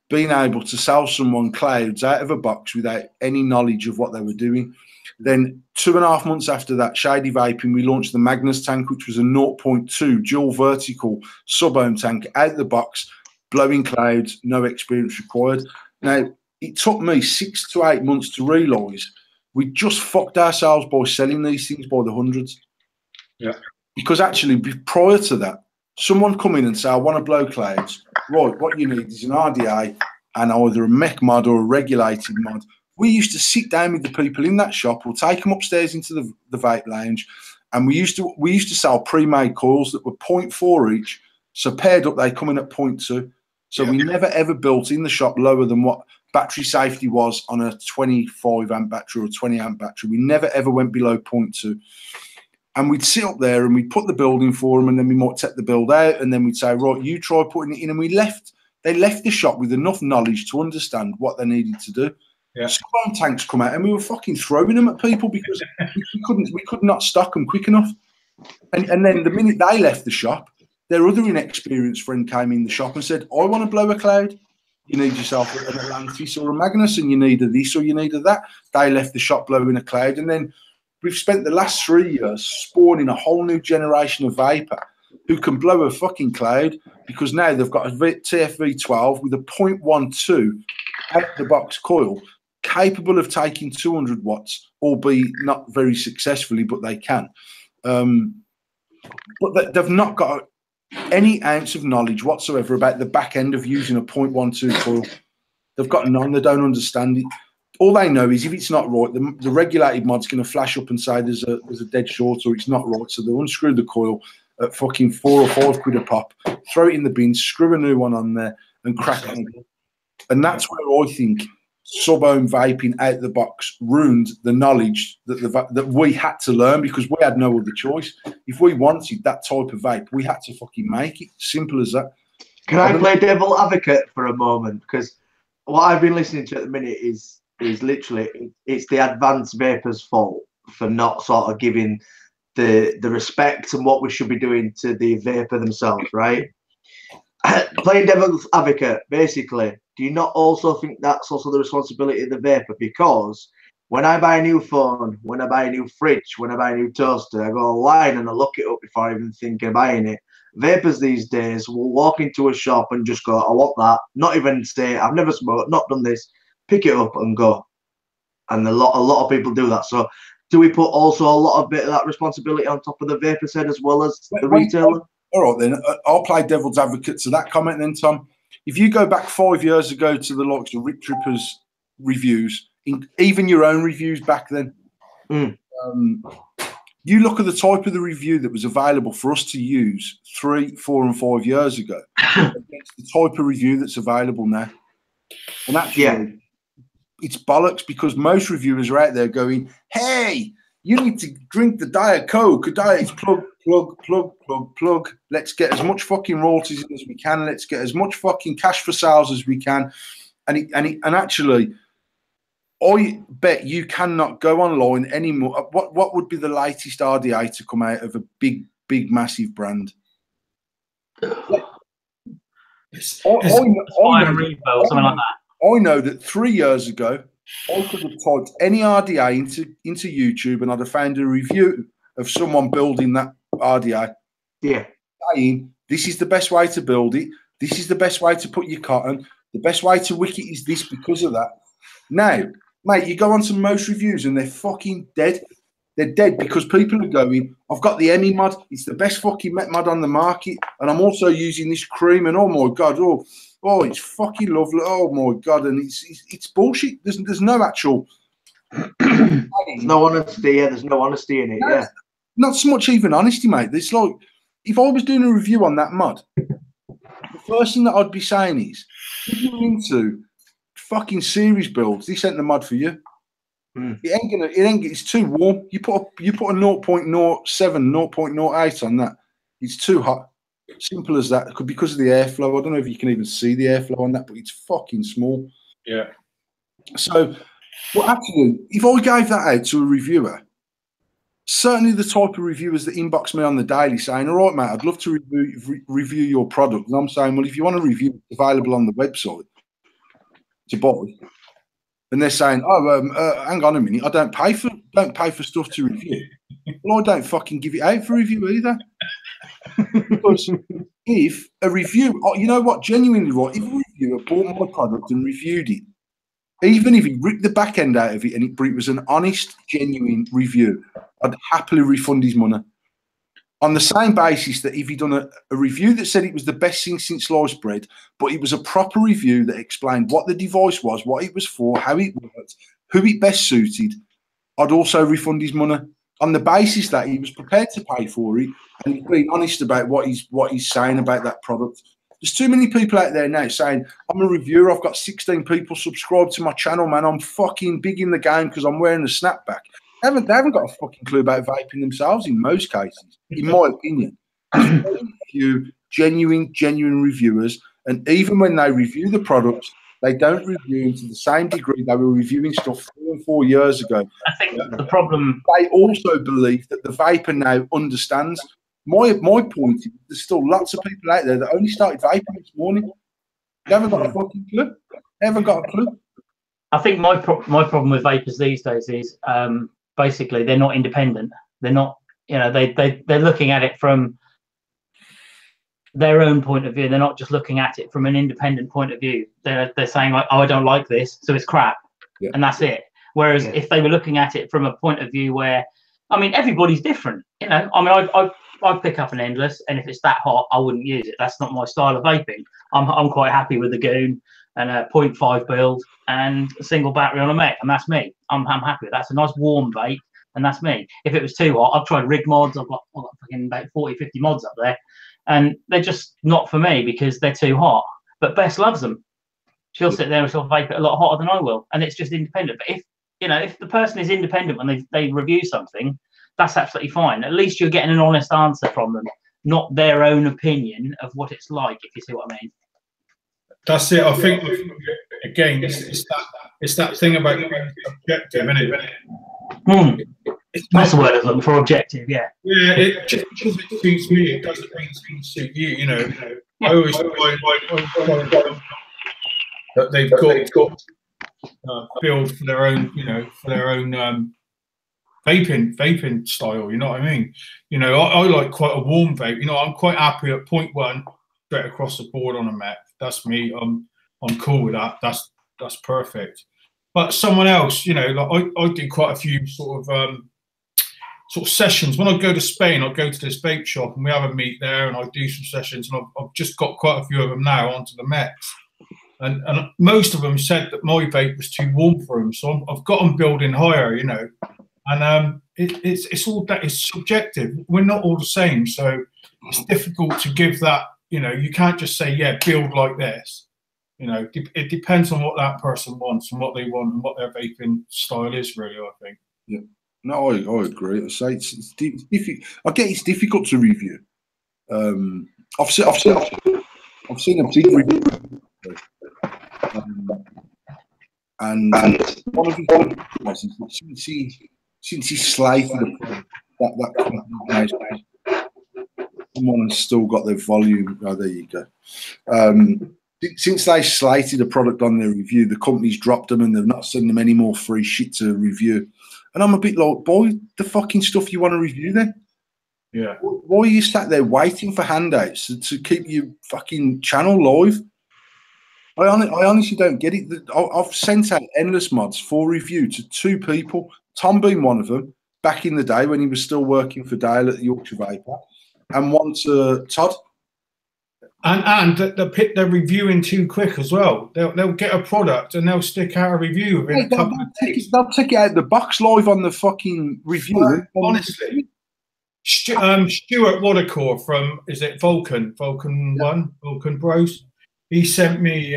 being able to sell someone clouds out of a box without any knowledge of what they were doing. Then 2.5 months after that, Shady Vaping, we launched the Magnus tank, which was a 0.2 dual vertical sub-ohm tank out the box, blowing clouds, no experience required. Now, it took me 6 to 8 months to realise we just fucked ourselves by selling these things by the hundreds. Yeah. Because actually, prior to that, someone come in and say, I want to blow clouds. Right, what you need is an RDA and either a Mech mod or a regulated mod. We used to sit down with the people in that shop. We'll take them upstairs into the vape lounge, and we used to sell pre-made coils that were 0.4 each. So paired up, they come in at 0.2. So we never ever built in the shop lower than what battery safety was on a 25 amp battery or a 20 amp battery. We never ever went below 0.2. And we'd sit up there and we'd put the build in for them, and then we might take the build out, and then we'd say, right, you try putting it in. And they left the shop with enough knowledge to understand what they needed to do. Yeah. Some tanks come out and we were fucking throwing them at people because we could not stock them quick enough. And then the minute they left the shop, their other inexperienced friend came in the shop and said, I want to blow a cloud. You need yourself an Atlantis or a Magnus, and you need a this or you need a that. They left the shop blowing a cloud. And then we've spent the last 3 years spawning a whole new generation of vapor who can blow a fucking cloud, because now they've got a TFV12 with a 0.12 out the box coil, capable of taking 200 watts, albeit not very successfully, but they can. But they've not got any ounce of knowledge whatsoever about the back end of using a 0.12 coil. They've got none. They don't understand it. All they know is if it's not right, the regulated mod's going to flash up and say there's a dead short or it's not right. So they'll unscrew the coil at fucking 4 or 5 quid a pop, throw it in the bin, screw a new one on there, and crack it. And that's where I think sub-ohm vaping out the box ruined the knowledge that we had to learn, because we had no other choice. If we wanted that type of vape, we had to fucking make it. Simple as that. Can I play devil advocate for a moment? Because what I've been listening to at the minute is literally it's the advanced vapors' fault for not sort of giving the respect and what we should be doing to the vapor themselves, right? Playing devil's advocate, basically, do you not also think that's also the responsibility of the vapor? Because when I buy a new phone, when I buy a new fridge, when I buy a new toaster, I go online and I look it up before I even think of buying it. Vapors these days will walk into a shop and just go, I want that. Not even say, I've never smoked, not done this. Pick it up and go. And a lot of people do that. So do we put also a lot of bit of that responsibility on top of the vapor head as well as the retailer? All right, then. I'll play devil's advocate to that comment then, Tom. If you go back 5 years ago to the likes of Rick Tripper's reviews, even your own reviews back then, you look at the type of the review that was available for us to use 3, 4, and 5 years ago against the type of review that's available now. And actually, it's bollocks, because most reviewers are out there going, hey, you need to drink the Diet Coke. It's plug. Let's get as much fucking royalties in as we can. Let's get as much fucking cash for sales as we can. And actually, I bet you cannot go online anymore. What would be the latest RDA to come out of a big, massive brand? Something like that. I know that 3 years ago, I could have typed any RDA into YouTube and I'd have found a review of someone building that RDA. Yeah. Saying, this is the best way to build it. This is the best way to put your cotton. The best way to wick it is this because of that. Now, mate, you go on to most reviews and they're fucking dead. They're dead because people are going, I've got the Emmy mod. It's the best fucking Mech mod on the market. And I'm also using this cream and oh my God, oh, it's fucking lovely. Oh my God. And it's bullshit. There's no actual. There's no honesty. Yeah, there's no honesty in it. Yeah. Not so much even honesty, mate. It's like, if I was doing a review on that mod, the first thing that I'd be saying is, if you're into fucking series builds, this ain't the mod for you. It's too warm. You put a 0.07, 0.08 on that. It's too hot. Simple as that. It could be because of the airflow. I don't know if you can even see the airflow on that, but it's fucking small. Yeah. So, well, actually, if I gave that out to a reviewer, certainly the type of reviewers that inbox me on the daily saying, all right, mate, I'd love to review your product. And I'm saying, well, if you want a review, it's available on the website to buy. And they're saying, oh, hang on a minute, I don't pay for stuff to review. Well, I don't fucking give it out for review either. Because if a review, you know what, genuinely right, if a reviewer bought my product and reviewed it, even if he ripped the back end out of it and it was an honest, genuine review, I'd happily refund his money. On the same basis that if he'd done a review that said it was the best thing since sliced bread, but it was a proper review that explained what the device was, what it was for, how it worked, who it best suited, I'd also refund his money on the basis that he was prepared to pay for it and he's being honest about what he's saying about that product. There's too many people out there now saying, I'm a reviewer, I've got 16 people subscribed to my channel, man, I'm fucking big in the game because I'm wearing a snapback. They haven't got a fucking clue about vaping themselves in most cases, in my opinion. There's very few genuine reviewers, and even when they review the products, they don't review to the same degree they were reviewing stuff 3 or 4 years ago. I think the problem... They also believe that the vapor now understands. My point is there's still lots of people out there that only started vaping this morning. They haven't got a fucking clue. They haven't got a clue. I think my problem with vapors these days is... basically, they're not independent. They're not, they're looking at it from their own point of view. They're not just looking at it from an independent point of view. They're saying like, oh, I don't like this, so it's crap, and that's it. Whereas if they were looking at it from a point of view where, I mean, everybody's different. I pick up an endless, and if it's that hot, I wouldn't use it. That's not my style of vaping. I'm quite happy with the Goon and a 0.5 build and a single battery on a Mech, and that's me. I'm happy with that. That's a nice warm vape, and that's me. If it was too hot, I've tried rig mods. I've got fucking about 40, 50 mods up there, and they're just not for me because they're too hot. But Bess loves them. She'll sit there and she'll vape it a lot hotter than I will, and it's just independent. But if the person is independent when they review something, that's absolutely fine. At least you're getting an honest answer from them, not their own opinion of what it's like, if you see what I mean. That's it. I think again, it's that thing about being objective, isn't it? That's the word I'm looking for, objective. Yeah. Yeah. It just because it suits me, it doesn't mean it's going to suit you. You know. I always find that they've got build for their own, vaping style. You know what I mean? I like quite a warm vape. I'm quite happy at 0.1 straight across the board on a Mech. That's me. I'm cool with that. That's perfect. But someone else, like I do quite a few sort of sessions. When I go to Spain, I go to this vape shop and we have a meet there, and I do some sessions. And I've just got quite a few of them now onto the Mechs, and most of them said that my vape was too warm for them. So I've got them building higher, And it's all that is subjective. We're not all the same, so it's difficult to give that. You can't just say, yeah, build like this. It depends on what that person wants and what they want and what their vaping style is, really, I think. Yeah. No, I agree. I say it's difficult. I get it's difficult to review. I've seen a big review, and one of his was since he slated that someone has still got their volume. Oh, there you go. Since they slated a product on their review, the company's dropped them and they're not sending them any more free shit to review. And I'm a bit like, boy, the fucking stuff you want to review then. Yeah. Why are you sat there waiting for handouts to keep your fucking channel live? I honestly don't get it. I've sent out endless mods for review to 2 people, Tom being one of them, back in the day when he was still working for Dale at Yorkshire Vapor, and one to Todd. And they're reviewing too quick as well. They'll get a product and they'll stick out a review within a couple of days. They'll take it out the box live on the fucking review. Honestly. Stuart Watercore from, is it Vulcan Bros? He sent me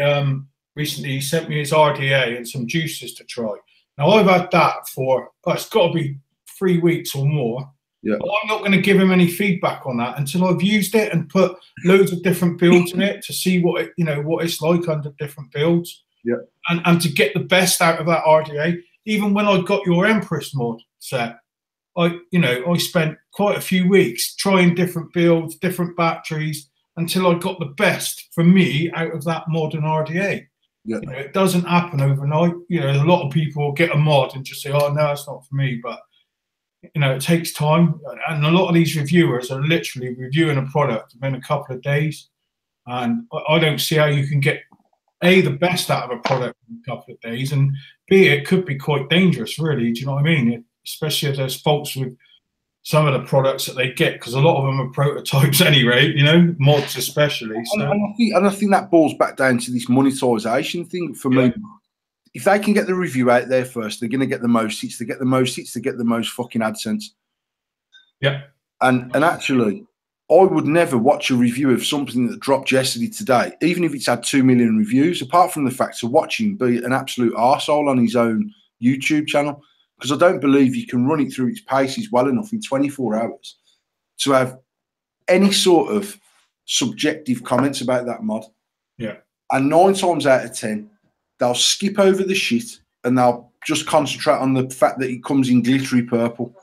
recently. He sent me his RDA and some juices to try. Now I've had that for it's got to be 3 weeks or more. Yeah. But I'm not going to give him any feedback on that until I've used it and put loads of different builds in it to see what what it's like under different builds. Yeah. And to get the best out of that RDA. Even when I got your Empress mod set, I spent quite a few weeks trying different builds, different batteries, until I got the best for me out of that mod and RDA. Yeah. It doesn't happen overnight. A lot of people get a mod and just say, "Oh no, it's not for me." But it takes time, and a lot of these reviewers are literally reviewing a product within a couple of days, and I don't see how you can get the best out of a product in a couple of days, and B, it could be quite dangerous, really. Do you know what I mean? Especially if there's faults with some of the products that they get, because a lot of them are prototypes anyway, mods especially. So. And I think that boils back down to this monetization thing for me. If they can get the review out there first, they're going to get the most hits. They get the most hits, they get the most fucking AdSense. Yeah. And actually, I would never watch a review of something that dropped yesterday today, even if it's had 2 million reviews, apart from the fact of watching be an absolute arsehole on his own YouTube channel, because I don't believe you can run it through its paces well enough in 24 hours to have any sort of subjective comments about that mod. Yeah. And 9 times out of 10, they'll skip over the shit and they'll just concentrate on the fact that it comes in glittery purple.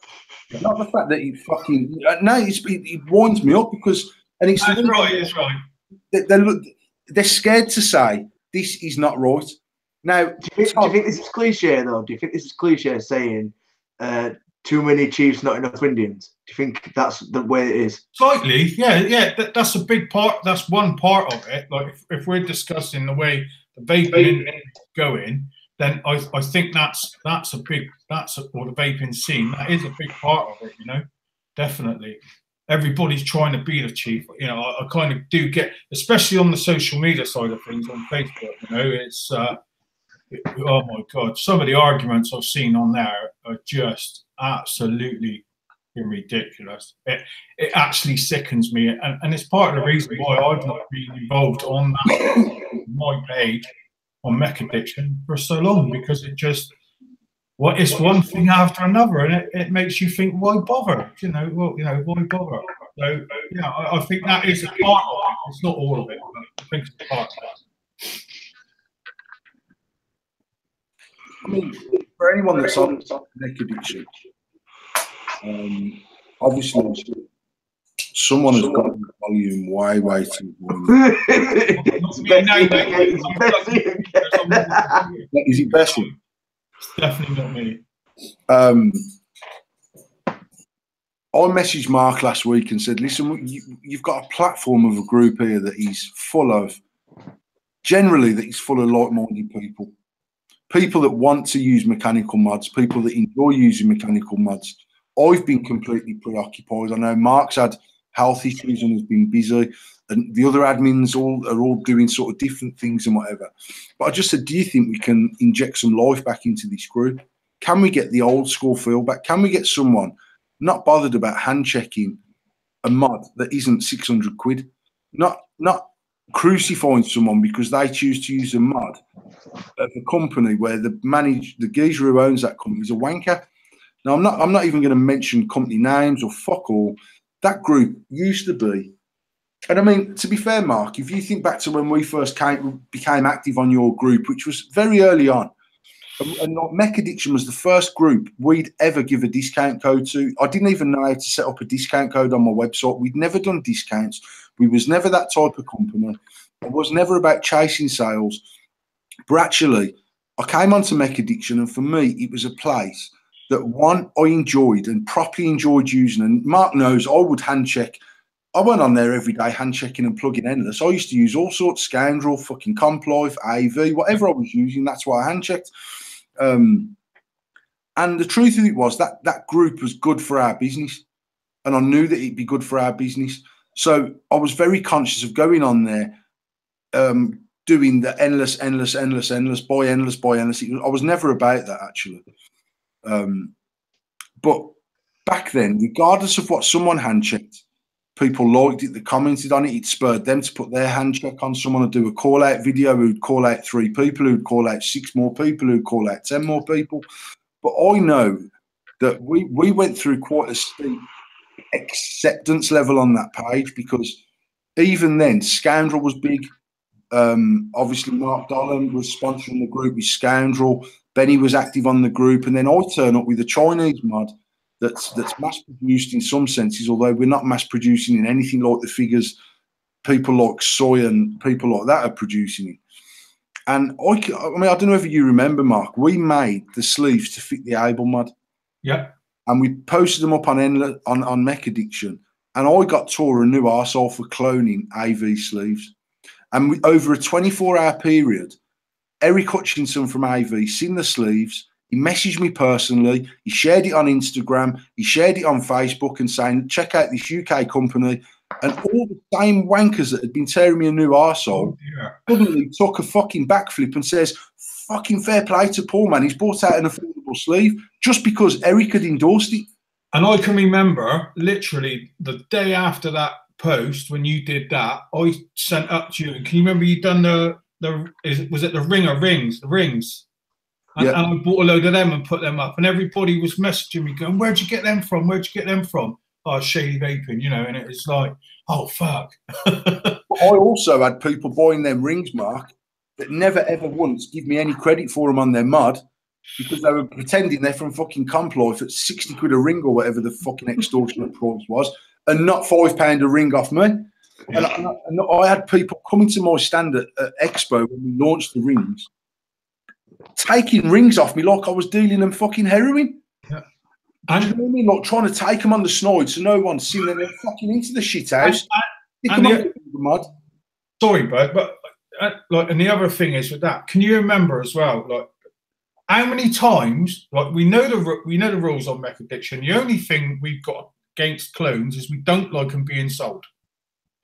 Not the fact that it fucking... No, it winds me up because... And it's right. They're scared to say, this is not right. Now, do you think this is cliche, though? Do you think this is cliche saying too many Chiefs, not enough Indians? Do you think that's the way it is? Slightly, yeah. That's a big part. That's one part of it. Like, if we're discussing the way the vaping is going, then I think that's a big, or the vaping scene, that is a big part of it, definitely. Everybody's trying to be the chief. I kind of do get, especially on the social media side of things on Facebook, it's, oh my God, some of the arguments I've seen on there are just absolutely ridiculous. It actually sickens me. And it's part of the reason why I've not been involved on my page on Mech Addiction for so long, because it just, it's one thing after another, and it makes you think, why bother? Why bother? So, I think that is a part of it. It's not all of it, but I think it's a part of it. I mean, for anyone that's on Mech Addiction, obviously, someone has got the volume way too low. Is it Bessie? It's definitely not me. I messaged Mark last week and said, listen, you've got a platform of a group here that is full of, generally, that is full of like-minded people. People that want to use mechanical mods, people that enjoy using mechanical mods. I've been completely preoccupied. I know Mark's had health issues and has been busy, and the other admins are all doing sort of different things and whatever. But I just said, do you think we can inject some life back into this group? Can we get the old school feel back? Can we get someone not bothered about hand checking a mod that isn't 600 quid? Not crucifying someone because they choose to use a mod of a company where the geezer who owns that company is a wanker. Now, I'm not even going to mention company names or fuck all. That group used to be, and I mean, to be fair, Mark, if you think back to when we first became active on your group, which was very early on, and Mech Addiction was the first group we'd ever give a discount code to. I didn't even know how to set up a discount code on my website. We'd never done discounts. We was never that type of company. I was never about chasing sales. But actually, I came onto Mech Addiction, and for me, it was a place that, one, I enjoyed and properly enjoyed using. And Mark knows I would hand check. I went on there every day hand checking and plugging endless. I used to use all sorts, Scoundrel, fucking Complife, AV, whatever I was using, that's what I hand checked. And the truth of it was that that group was good for our business. And I knew that it'd be good for our business. So I was very conscious of going on there, doing the endless, buy endless. I was never about that, actually. But back then, regardless of what someone hand checked, people liked it, they commented on it, it spurred them to put their hand check on someone, to do a call out video, who'd call out 3 people, who'd call out 6 more people, who'd call out 10 more people. But I know that we went through quite a steep acceptance level on that page, because even then, Scoundrel was big. Obviously, Mark Dolan was sponsoring the group with Scoundrel. Benny was active on the group, and then I turn up with a Chinese mod that's mass produced in some senses, although we're not mass producing in anything like the figures people like Soy and people like that are producing it. And I mean, I don't know if you remember, Mark, we made the sleeves to fit the Able mod. Yeah. And we posted them up on Mech Addiction, and I got tore a new arsehole for cloning AV sleeves. And over a 24-hour period, Eric Hutchinson from AV seen the sleeves. He messaged me personally. He shared it on Instagram. He shared it on Facebook and saying, check out this UK company. And all the same wankers that had been tearing me a new arsehole suddenly took a fucking backflip and says, fucking fair play to Paul, man. He's brought out an affordable sleeve just because Eric had endorsed it. And I can remember literally the day after that post, when you did that, I sent up to you. And can you remember you done was it the rings? And, yeah. And I bought a load of them and put them up. And everybody was messaging me going, where'd you get them from? Where'd you get them from? Oh, Shady Vaping, you know, and it was like, oh, fuck. I also had people buying them rings, Mark, that never ever once give me any credit for them on their mod, because they were pretending they're from fucking Complife at 60 quid a ring or whatever the fucking extortionate price was, and not £5 a ring off me. Yeah. And I had people coming to my stand at Expo when we launched the rings, taking rings off me like I was dealing them fucking heroin. Yeah. And you know what I mean? Like trying to take them on the snide so no one's seen them fucking into the shit house. Sorry, bud, but like, and the other thing is with that, can you remember as well, like, how many times, like, we know the rules on Mech Addiction. The only thing we've got against clones is we don't like them being sold.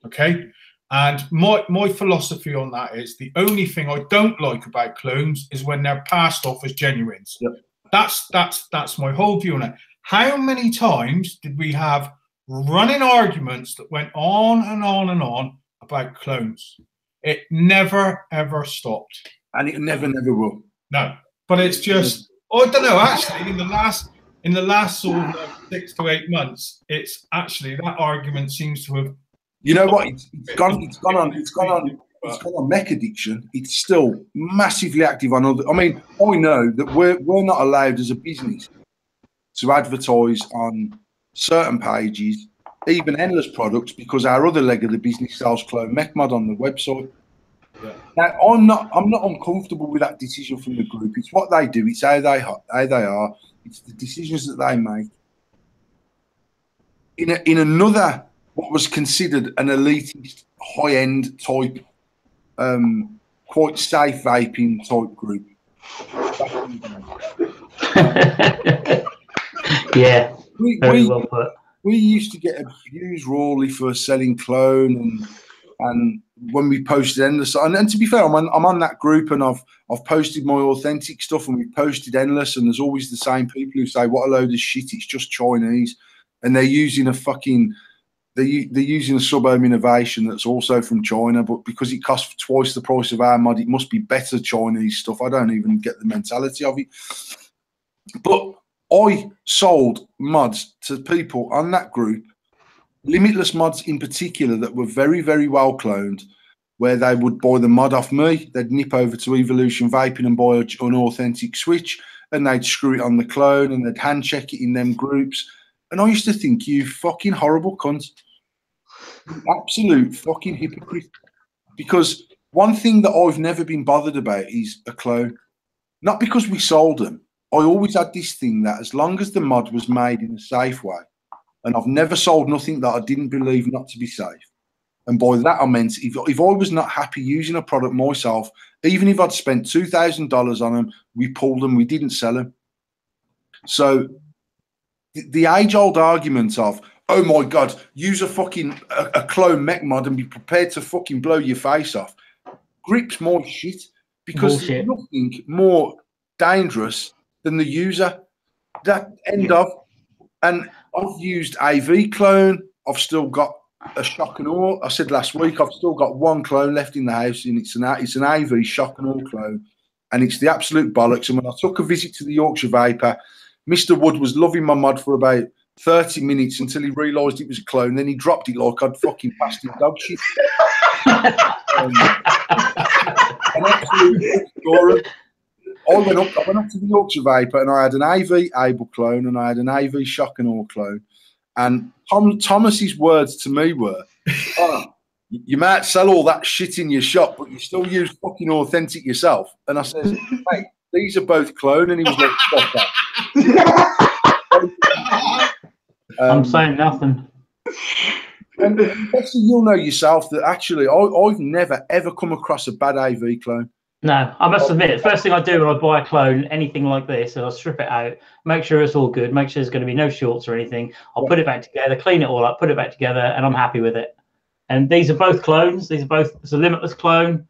Okay, and my philosophy on that is the only thing I don't like about clones is when they're passed off as genuines. Yep. That's my whole view on it. How many times did we have running arguments that went on and on and on about clones? It never ever stopped, and it never will. No, but it's just, I don't know. Actually, in the last sort of 6 to 8 months, it's actually that argument seems to have. You know what? It's gone on Mech Addiction. It's still massively active on other. I mean, I know that we're not allowed as a business to advertise on certain pages, even endless products, because our other leg of the business sells clone Mech mod on the website. Yeah. Now, I'm not uncomfortable with that decision from the group. It's what they do. It's how they are. It's the decisions that they make. In another, what was considered an elitist, high-end type, quite safe vaping type group. Yeah, very well put. We used to get abused rawly for selling clone, and when we posted endless, and to be fair, I'm on that group, and I've posted my authentic stuff, and we've posted endless, and there's always the same people who say, what a load of shit, it's just Chinese, and they're using a fucking. They're using a sub-home innovation that's also from China, but because it costs twice the price of our mod, it must be better Chinese stuff. I don't even get the mentality of it. But I sold mods to people on that group, limitless mods in particular, that were very, very well cloned, where they would buy the mod off me. They'd nip over to Evolution Vaping and buy an authentic switch, and they'd screw it on the clone, and they'd hand check it in them groups. And I used to think, you fucking horrible cunt. Absolute fucking hypocrite. because one thing that I've never been bothered about is a clone. Not because we sold them. I always had this thing that as long as the mod was made in a safe way, and I've never sold nothing that I didn't believe not to be safe. And by that I meant if I was not happy using a product myself, even if I'd spent $2,000 on them, we pulled them, we didn't sell them. So the age-old argument of, oh my God, use a fucking a clone mech mod and be prepared to fucking blow your face off, grips more shit, because there's nothing more dangerous than the user. That end of, and I've used AV clone. I've still got a shock and awe. I said last week I've still got one clone left in the house, and it's an AV shock and awe clone, and it's the absolute bollocks. And when I took a visit to the Yorkshire Vapor, Mr. Wood was loving my mod for about 30 minutes until he realised it was a clone. Then he dropped it like I'd fucking passed him dog shit. I went up to the Yorkshire Vapor and I had an AV Able clone and I had an AV Shock and Awe clone. And Thomas's words to me were, oh, you might sell all that shit in your shop, but you still use fucking authentic yourself. And I said, mate, these are both clone. And he was like, stop that. I'm saying nothing. And Bessie, you'll know yourself that actually I've never, ever come across a bad AV clone. No, I must admit, first thing I do when I buy a clone, anything like this, is I'll strip it out, make sure it's all good, make sure there's going to be no shorts or anything. I'll put it back together, clean it all up, put it back together, and I'm happy with it. And these are both clones. These are both, it's a limitless clone.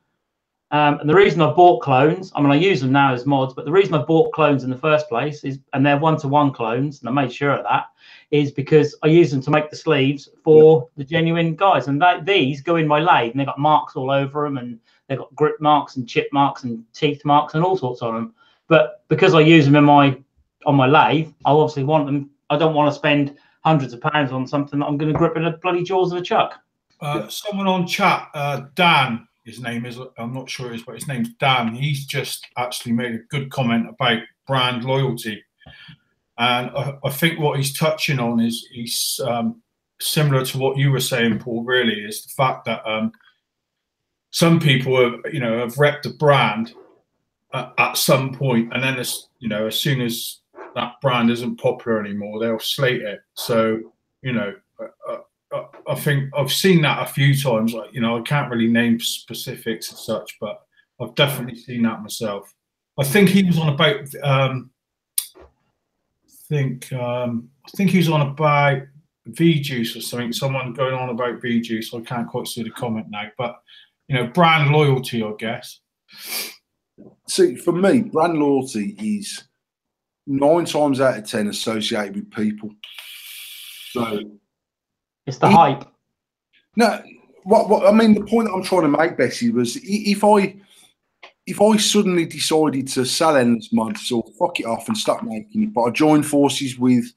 And the reason I bought clones, I mean, I use them now as mods, but the reason I bought clones in the first place is, and they're one-to-one clones, and I made sure of that, is because I use them to make the sleeves for the genuine guys. And these go in my lathe, and they've got marks all over them, and they've got grip marks and chip marks and teeth marks and all sorts on them. But because I use them on my lathe, I obviously want them. I don't want to spend hundreds of pounds on something that I'm going to grip in the bloody jaws of a chuck. Someone on chat, Dan, his name is, I'm not sure it is, but his name's Dan. He's just actually made a good comment about brand loyalty. And I think what he's touching on is he's similar to what you were saying, Paul, really, is the fact that some people have, have repped the brand at some point, and then as soon as that brand isn't popular anymore, they'll slate it. So, I think I've seen that a few times. Like, I can't really name specifics and such, but I've definitely seen that myself. I think he was on about. I think he was on about V-Juice or something. Someone going on about V-Juice. I can't quite see the comment now, but brand loyalty, I guess. See, for me, brand loyalty is 9 times out of 10 associated with people. So it's the hype. No, what I mean, the point that I'm trying to make, Bessie, was if I suddenly decided to sell endless mods or fuck it off and stop making it, but I joined forces with,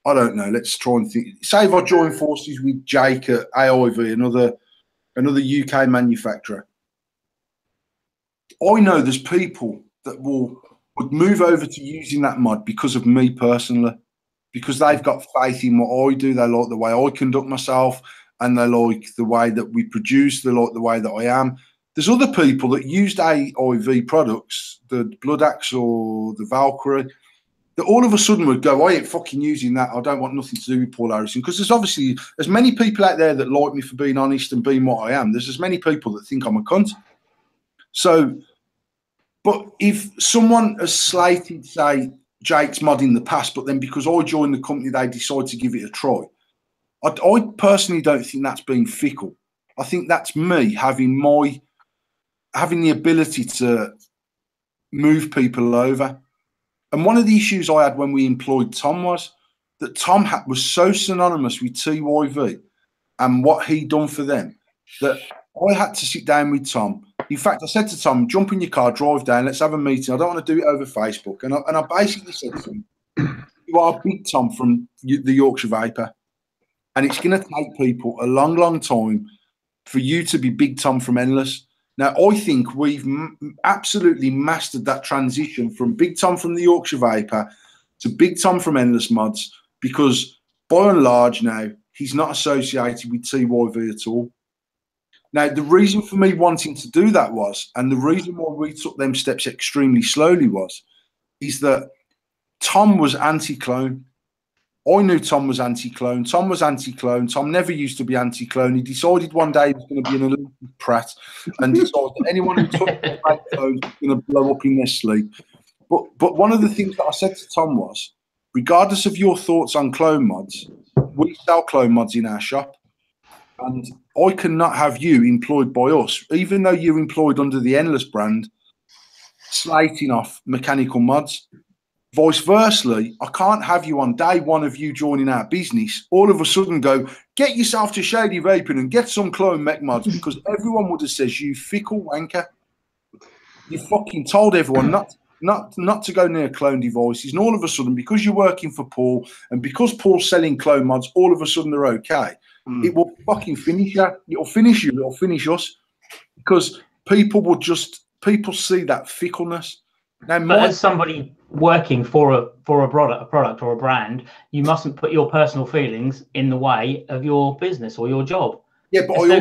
I don't know, let's try and think. Say if I joined forces with Jake at AIV, another UK manufacturer. I know there's people that would move over to using that mod because of me personally, because they've got faith in what I do. They like the way I conduct myself, and they like the way that we produce. They like the way that I am. There's other people that used AIV products, the Blood Axe or the Valkyrie, that all of a sudden would go, I ain't fucking using that. I don't want nothing to do with Paul Harrison. Because there's obviously as many people out there that like me for being honest and being what I am. There's as many people that think I'm a cunt. So, but if someone has slated, say, Jake's mod in the past, but then because I joined the company, they decide to give it a try, I personally don't think that's being fickle. I think that's me having the ability to move people over. And one of the issues I had when we employed Tom was that Tom was so synonymous with TYV and what he'd done for them that I had to sit down with Tom. In fact, I said to Tom, jump in your car, drive down, let's have a meeting. I don't want to do it over Facebook. And I basically said to him, you are Big Tom from the Yorkshire Vapor, and it's going to take people a long, long time for you to be Big Tom from Endless. Now, I think we've absolutely mastered that transition from Big Tom from the Yorkshire Vapor to Big Tom from Endless Mods, because by and large now, he's not associated with TYV at all. Now, the reason for me wanting to do that was, and the reason why we took them steps extremely slowly is that Tom was anti-clone. I knew Tom was anti-clone. Tom was anti-clone. Tom never used to be anti-clone. He decided one day he was going to be an Olympic prat and decided that anyone who touched the clone was going to blow up in their sleep. But one of the things that I said to Tom was, regardless of your thoughts on clone mods, we sell clone mods in our shop. And I cannot have you employed by us, even though you're employed under the Endless brand, slating off mechanical mods. Vice versa, I can't have you on day one of you joining our business, all of a sudden go, get yourself to Shady Vaping and get some clone mech mods, because everyone would have said, you fickle wanker. You fucking told everyone not to go near clone devices, and all of a sudden, because you're working for Paul and because Paul's selling clone mods, all of a sudden they're okay. It will fucking finish you. It'll finish you. It'll finish us, because people see that fickleness. Now, but as somebody working for a product or a brand, you mustn't put your personal feelings in the way of your business or your job. Yeah, but I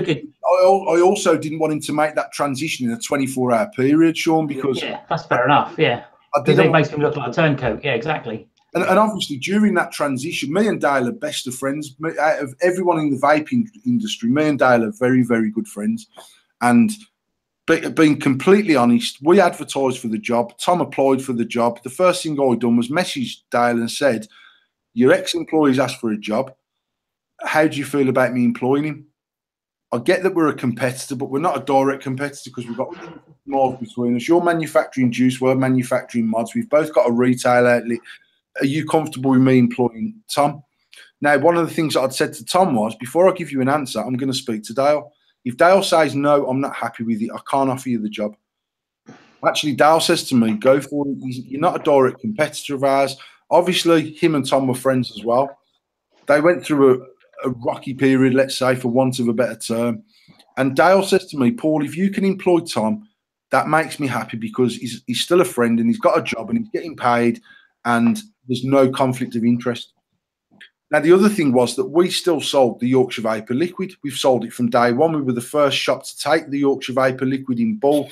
also didn't want him to make that transition in a 24-hour period, Sean, because that's fair enough. Yeah, because it makes him look like a turncoat. Yeah, exactly. And obviously, during that transition, me and Dale are best of friends. Out of everyone in the vaping industry, me and Dale are very, very good friends. And being completely honest, we advertised for the job. Tom applied for the job. The first thing I done was message Dale and said, your ex-employee's asked for a job. How do you feel about me employing him? I get that we're a competitor, but we're not a direct competitor because we've got miles between us. You're manufacturing juice, we're manufacturing mods. We've both got a retail outlet. Are you comfortable with me employing Tom? Now, one of the things that I'd said to Tom was, before I give you an answer, I'm going to speak to Dale. If Dale says, no, I'm not happy with it, I can't offer you the job. Actually, Dale says to me, go for it. You're not a direct competitor of ours. Obviously, him and Tom were friends as well. They went through a rocky period, let's say, for want of a better term. And Dale says to me, Paul, if you can employ Tom, that makes me happy, because he's still a friend and he's got a job and he's getting paid and there's no conflict of interest. Now, the other thing was that we still sold the Yorkshire Vapor Liquid. We've sold it from day one. We were the first shop to take the Yorkshire Vapor Liquid in bulk,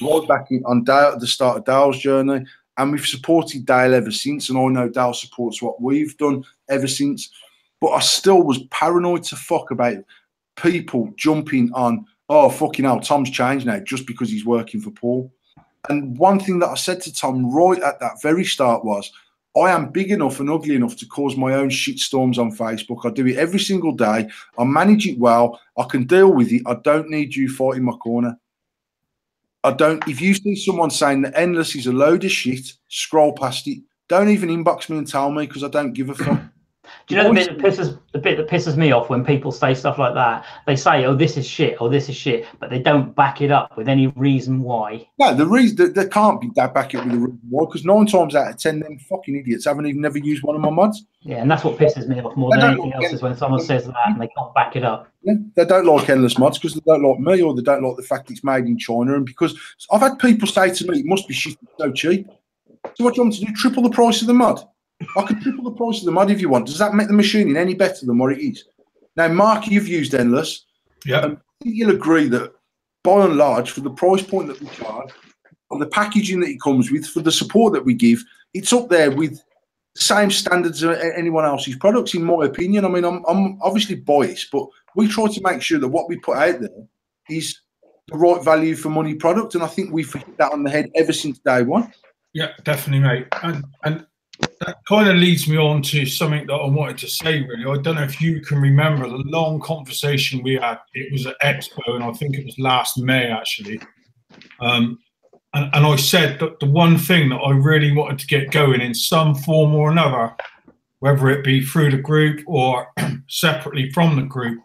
right back on Dale, at the start of Dale's journey. And we've supported Dale ever since. And I know Dale supports what we've done ever since. But I still was paranoid to fuck about people jumping on, oh, fucking hell, Tom's changed now just because he's working for Paul. And one thing that I said to Tom right at that very start was, I am big enough and ugly enough to cause my own shitstorms on Facebook. I do it every single day. I manage it well. I can deal with it. I don't need you fighting my corner. I don't. If you see someone saying that Endless is a load of shit, scroll past it. Don't even inbox me and tell me, because I don't give a fuck. Do you know the bit that pisses me off when people say stuff like that? They say, "Oh, this is shit," or "This is shit," but they don't back it up with any reason why. No, the reason they can't be that back it with a reason why, because 9 times out of 10, them fucking idiots haven't even never used one of my mods. Yeah, and that's what pisses me off more than anything else, is when someone says that and they can't back it up. Yeah, they don't like Endless mods because they don't like me, or they don't like the fact it's made in China. And because I've had people say to me, "It must be shit, it's so cheap." So what do you want me to do? Triple the price of the mod? I could triple the price of the mod if you want. Does that make the machining any better than what it is? Now, Mark, you've used Endless. Yeah. I think you'll agree that, by and large, for the price point that we charge, for the packaging that it comes with, for the support that we give, it's up there with the same standards as anyone else's products, in my opinion. I mean, I'm obviously biased, but we try to make sure that what we put out there is the right value for money product, and I think we've hit that on the head ever since day one. Yeah, definitely, mate. And that kind of leads me on to something that I wanted to say, really. I don't know if you can remember the long conversation we had. It was at Expo, and I think it was last May, actually. And I said that the one thing that I really wanted to get going in some form or another, whether it be through the group or separately from the group,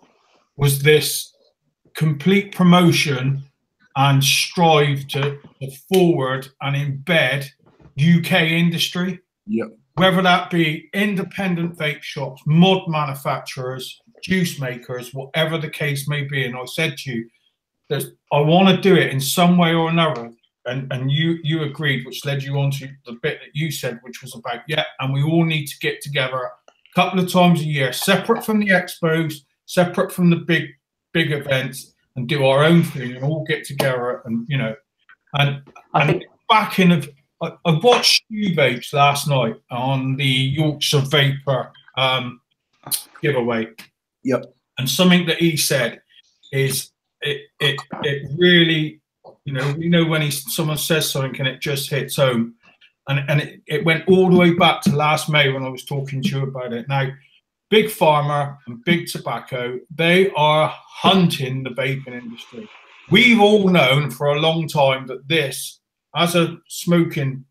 was this complete promotion and strive to forward and embed UK industry. Yep. Whether that be independent vape shops, mod manufacturers, juice makers, whatever the case may be. And I said to you, I want to do it in some way or another. And you agreed, which led you on to the bit that you said, which was about, and we all need to get together a couple of times a year, separate from the expos, separate from the big events, and do our own thing and all get together and, you know, and back in the, I watched Stu Vapes last night on the Yorkshire Vapor giveaway. Yep. And something that he said is it really, you know when someone says something and it just hits home. And it went all the way back to last May when I was talking to you about it. Now, Big Pharma and Big Tobacco, they are hunting the vaping industry. We've all known for a long time that this, as a smoking,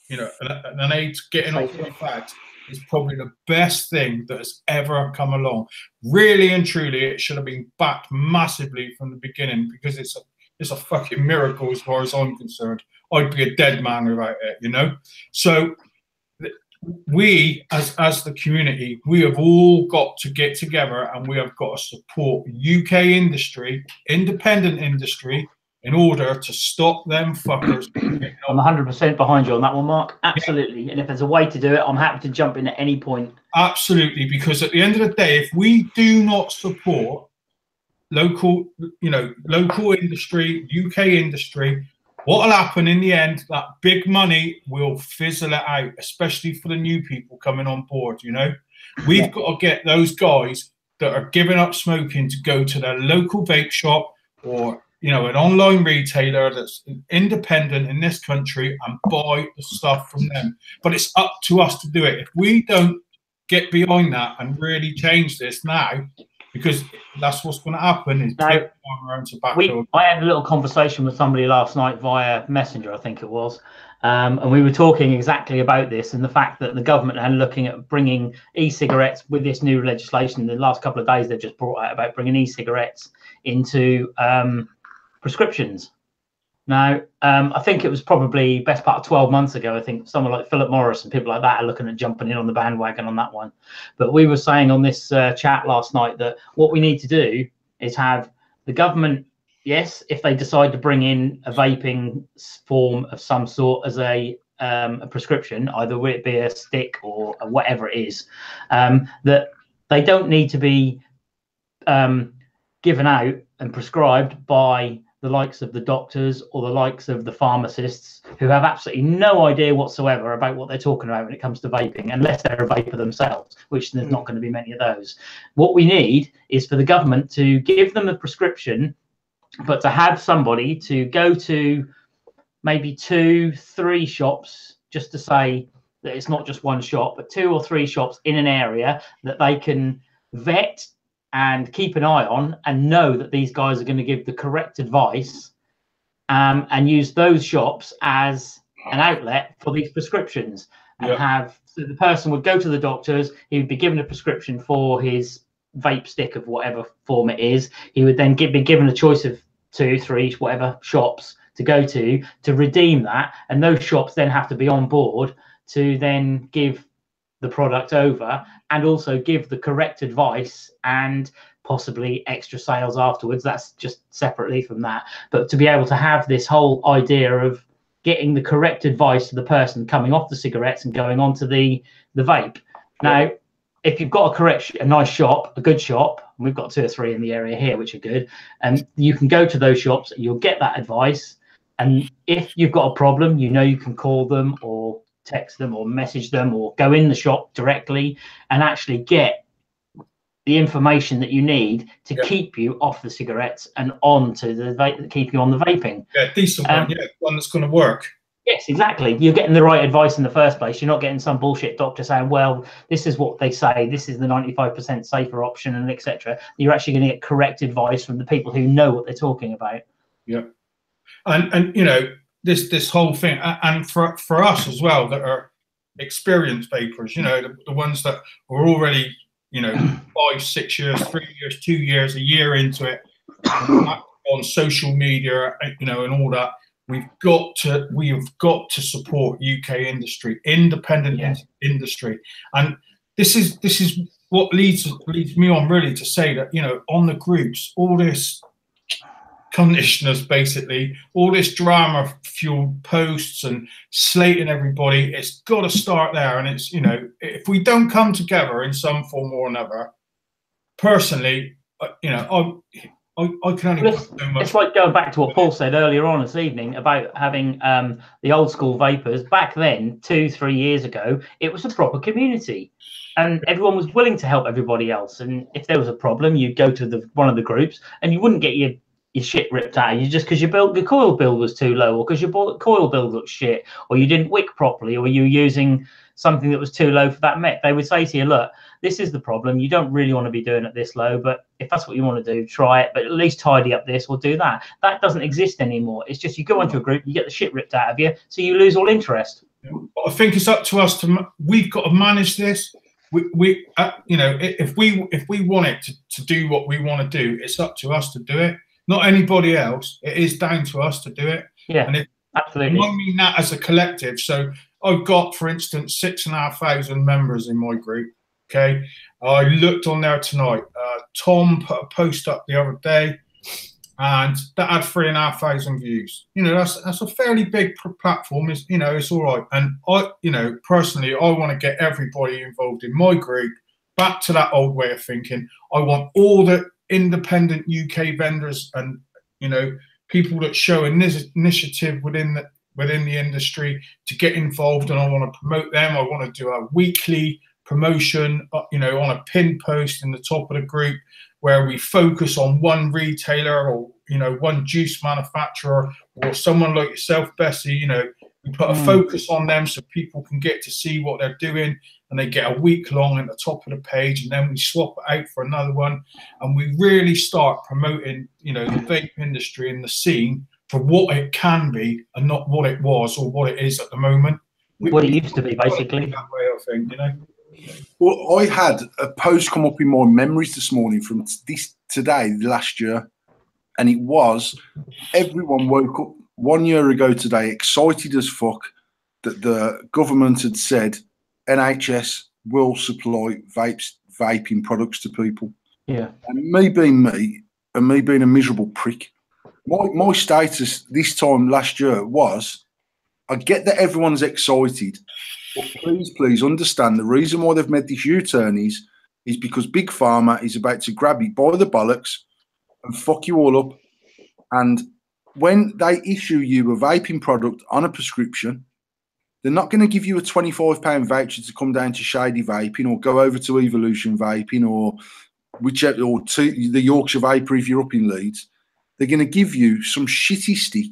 you know, an aid to getting off the fact, is probably the best thing that has ever come along. Really and truly, it should have been backed massively from the beginning, because it's a fucking miracle as far as I'm concerned. I'd be a dead man without it, you know? So we, as the community, we have all got to get together and we have got to support UK industry, independent industry, in order to stop them fuckers. I'm 100% behind you on that one, Mark. Absolutely. Yeah. And if there's a way to do it, I'm happy to jump in at any point. Absolutely, because at the end of the day, if we do not support local, you know, local industry, UK industry, what will happen in the end, that big money will fizzle it out, especially for the new people coming on board, you know? We've got to get those guys that are giving up smoking to go to their local vape shop, or, you know, an online retailer that's independent in this country, and buy the stuff from them. But it's up to us to do it. If we don't get behind that and really change this now, because that's what's going to happen, is take our own tobacco. I had a little conversation with somebody last night via Messenger, I think it was, and we were talking exactly about this and the fact that the government are looking at bringing e-cigarettes with this new legislation. In the last couple of days, they've just brought out about bringing e-cigarettes into prescriptions. Now, I think it was probably best part of 12 months ago. I think someone like Philip Morris and people like that are looking at jumping in on the bandwagon on that one. But we were saying on this chat last night that what we need to do is have the government, yes, if they decide to bring in a vaping form of some sort as a prescription, either it be a stick or whatever it is, that they don't need to be given out and prescribed by the likes of the doctors or the likes of the pharmacists, who have absolutely no idea whatsoever about what they're talking about when it comes to vaping, unless they're a vapor themselves, which there's not going to be many of those. What we need is for the government to give them a prescription, but to have somebody to go to maybe 2-3 shops, just to say that it's not just one shop, but 2 or 3 shops in an area that they can vet and keep an eye on, and know that these guys are going to give the correct advice, and use those shops as an outlet for these prescriptions. And so the person would go to the doctors, he would be given a prescription for his vape stick of whatever form it is. He would then be given a choice of 2-3 whatever shops to go to redeem that, and those shops then have to be on board to then give the product over, and also give the correct advice and possibly extra sales afterwards. That's just separately from that. But to be able to have this whole idea of getting the correct advice to the person coming off the cigarettes and going on to the vape. Now, if you've got a nice shop, a good shop, and we've got 2 or 3 in the area here which are good, and you can go to those shops, you'll get that advice, and if you've got a problem, you know, you can call them or text them or message them or go in the shop directly and actually get the information that you need to keep you off the cigarettes and on to the vape, keep you on the vaping. Yeah, decent one, one that's going to work. Yes, exactly. You're getting the right advice in the first place. You're not getting some bullshit doctor saying, well, this is what they say, this is the 95% safer option, and etc. You're actually going to get correct advice from the people who know what they're talking about. Yeah. And you know, this whole thing, and for us as well, that are experienced vapors, you know, the ones that are already, you know, 5, 6 years, 3 years, 2 years, a year into it, on social media, you know, and all that. We have got to support UK industry, independent industry, and this is what leads me on really to say that, you know, on the groups, all this conditioners, basically, all this drama fueled posts and slating everybody, it's got to start there. And it's, you know, if we don't come together in some form or another, personally, you know, I can only put so much. It's like going back to what Paul said earlier on this evening about having the old school vapors. Back then, 2-3 years ago, it was a proper community, and everyone was willing to help everybody else. And if there was a problem, you'd go to one of the groups, and you wouldn't get your shit ripped out of you just because your coil build was too low, or because your coil build looked shit, or you didn't wick properly, or you were using something that was too low for that mech. They would say to you, look, this is the problem. You don't really want to be doing it this low, but if that's what you want to do, try it, but at least tidy up this or do that. That doesn't exist anymore. It's just you go into a group, you get the shit ripped out of you, so you lose all interest. I think it's up to us we've got to manage this. We you know, if we want it to do what we want to do, it's up to us to do it, not anybody else. It is down to us to do it. Yeah, and absolutely. I mean that as a collective. So I've got, for instance, 6,500 members in my group. Okay, I looked on there tonight. Tom put a post up the other day, and that had 3,500 views. You know, that's a fairly big platform. It's, you know, it's all right. And I, you know, personally, I want to get everybody involved in my group back to that old way of thinking. I want all the independent UK vendors and, you know, people that show initiative within the industry to get involved, and I want to promote them. I want to do a weekly promotion, you know, on a pin post in the top of the group where we focus on one retailer, or, you know, one juice manufacturer, or someone like yourself, Bessie. You know, we put a focus on them so people can get to see what they're doing, and they get a week long at the top of the page, and then we swap it out for another one, and we really start promoting, you know, the vape industry and the scene for what it can be, and not what it was or what it is at the moment. What it used to be, basically. That way, I think, you know. Well, I had a post come up in my memories this morning from today, last year, and it was everyone woke up 1 year ago today excited as fuck that the government had said NHS will supply vaping products to people. Yeah. And me being me, and me being a miserable prick, my status this time last year was, I get that everyone's excited, but please understand the reason why they've made this U-turn is because Big Pharma is about to grab you by the bollocks and fuck you all up. And when they issue you a vaping product on a prescription, they're not going to give you a £25 voucher to come down to Shady Vaping or go over to Evolution Vaping or whichever, or to the Yorkshire Vapor if you're up in Leeds. They're going to give you some shitty stick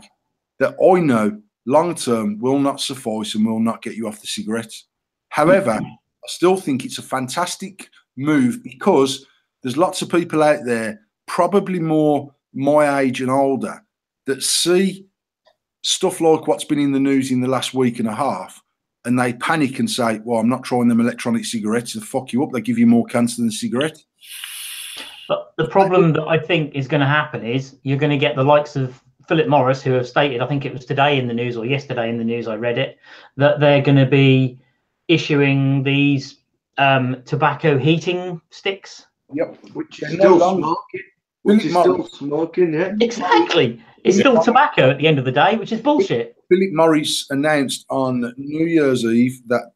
that I know long term will not suffice and will not get you off the cigarettes. However, I still think it's a fantastic move because there's lots of people out there, probably more my age and older, that see stuff like what's been in the news in the last week and a half, and they panic and say, well, I'm not trying them electronic cigarettes. They'll fuck you up. They give you more cancer than a cigarette. But the problem that I think is going to happen is you're going to get the likes of Philip Morris, who have stated, I think it was today in the news or yesterday in the news, I read it, that they're going to be issuing these tobacco heating sticks. Yep, which is still smoking. Which is still smoking, yeah. Exactly. It's still tobacco at the end of the day, which is bullshit. Philip Morris announced on New Year's Eve that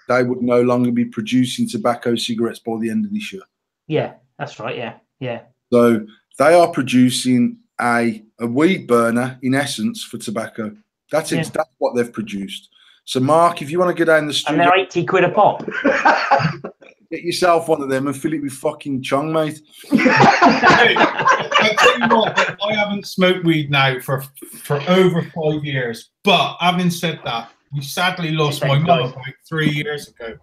they would no longer be producing tobacco cigarettes by the end of this year. Yeah, that's right, yeah. So they are producing a weed burner, in essence, for tobacco. That's it. That's what they've produced. So, Mark, if you want to go down the street... And they're 80 quid a pop. Get yourself one of them and fill it with fucking chong, mate. I tell you what, I haven't smoked weed now for over 5 years. But having said that, we sadly lost my mum about 3 years ago.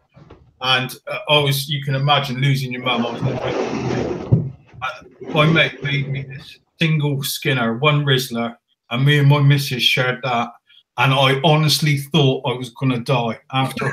And you can imagine losing your mum. My mate made me this single Skinner, one Rizzler, and me and my missus shared that. And I honestly thought I was going to die after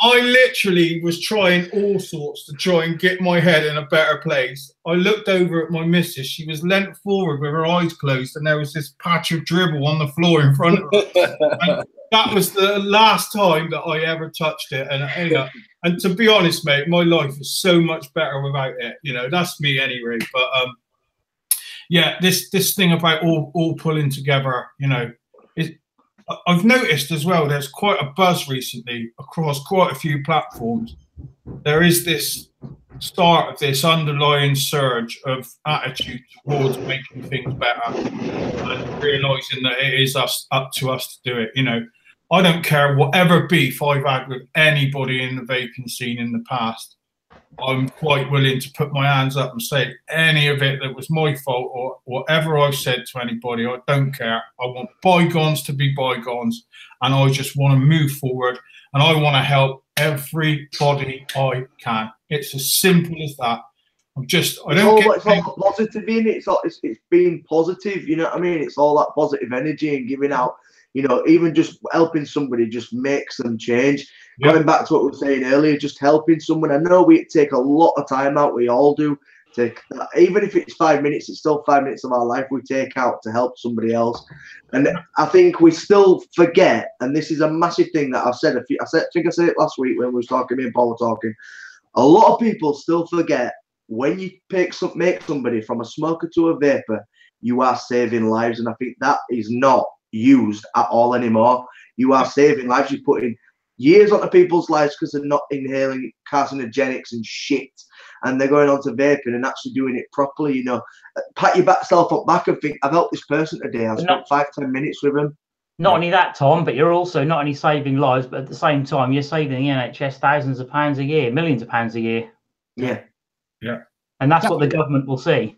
I literally was trying all sorts to try and get my head in a better place. I looked over at my missus. She was leant forward with her eyes closed, and there was this patch of dribble on the floor in front of her. And that was the last time that I ever touched it. And, you know, and to be honest, mate, my life is so much better without it. You know, that's me anyway. But yeah, this thing about all pulling together, you know, I've noticed as well, there's quite a buzz recently across quite a few platforms. There is this start of this underlying surge of attitude towards making things better and realizing that it is up to us to do it. You know, I don't care whatever beef I've had with anybody in the vaping scene in the past. I'm quite willing to put my hands up and say any of it that was my fault or whatever I said to anybody. I don't care. I want bygones to be bygones, and I just want to move forward, and I want to help everybody I can. It's as simple as that. It's all positive in it. It's being positive. You know what I mean? It's all that positive energy and giving out. You know, even just helping somebody just makes them change. Yeah. Going back to what we were saying earlier, just helping someone. I know we take a lot of time out. We all do. Even if it's 5 minutes, it's still 5 minutes of our life we take out to help somebody else. And I think we still forget, and this is a massive thing that I've said. I think I said it last week when we was talking, me and Paul were talking. A lot of people still forget when you make somebody from a smoker to a vapor, you are saving lives. And I think that is not used at all anymore. You are saving lives. You're putting years onto people's lives because they're not inhaling carcinogenics and shit, and they're going on to vaping and actually doing it properly. You know, pat yourself up back and think, I've helped this person today. I've spent 5-10 minutes with them. Not only that, Tom, but you're also not only saving lives, but at the same time, you're saving the NHS thousands of pounds a year, millions of pounds a year. Yeah. And that's what the government will see.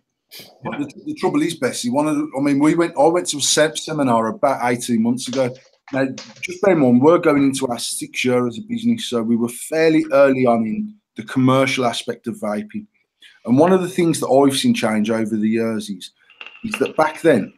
But the trouble is, Bessie, I went to a seminar about 18 months ago. Now, just bear in mind, we're going into our 6th year as a business, so we were fairly early on in the commercial aspect of vaping. And one of the things that I've seen change over the years is that back then,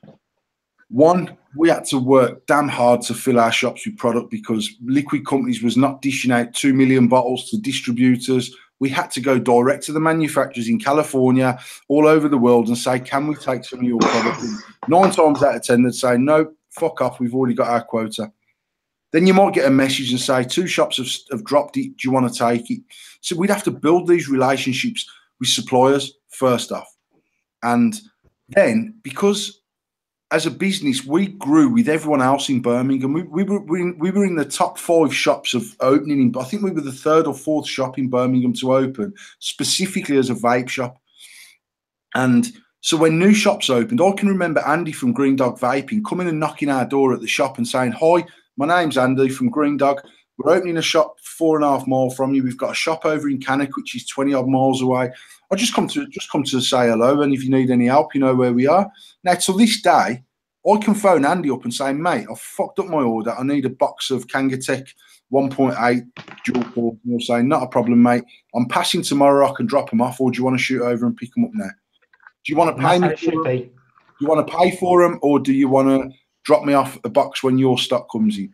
one, we had to work damn hard to fill our shops with product because liquid companies was not dishing out 2 million bottles to distributors. We had to go direct to the manufacturers in California, all over the world, and say, can we take some of your product? And 9 times out of 10, they'd say, no, fuck off, we've already got our quota. Then you might get a message and say, 2 shops have dropped it, do you want to take it? So we'd have to build these relationships with suppliers first off. And then, because as a business, we grew with everyone else in Birmingham. We were in the top 5 shops of opening. I think we were the 3rd or 4th shop in Birmingham to open, specifically as a vape shop. And so when new shops opened, I can remember Andy from Green Dog Vaping coming and knocking our door at the shop and saying, hi, my name's Andy from Green Dog. We're opening a shop 4.5 miles from you. We've got a shop over in Cannock, which is 20 odd miles away. I just come to say hello, and if you need any help, you know where we are. Now, to this day, I can phone Andy up and say, mate, I've fucked up my order. I need a box of Kangatech 1.8 dual port. And he'll say, not a problem, mate. I'm passing tomorrow. I can drop them off, or do you want to shoot over and pick them up now? Do you want to pay me for them? Do you want to pay for them, or do you want to drop me off a box when your stock comes in?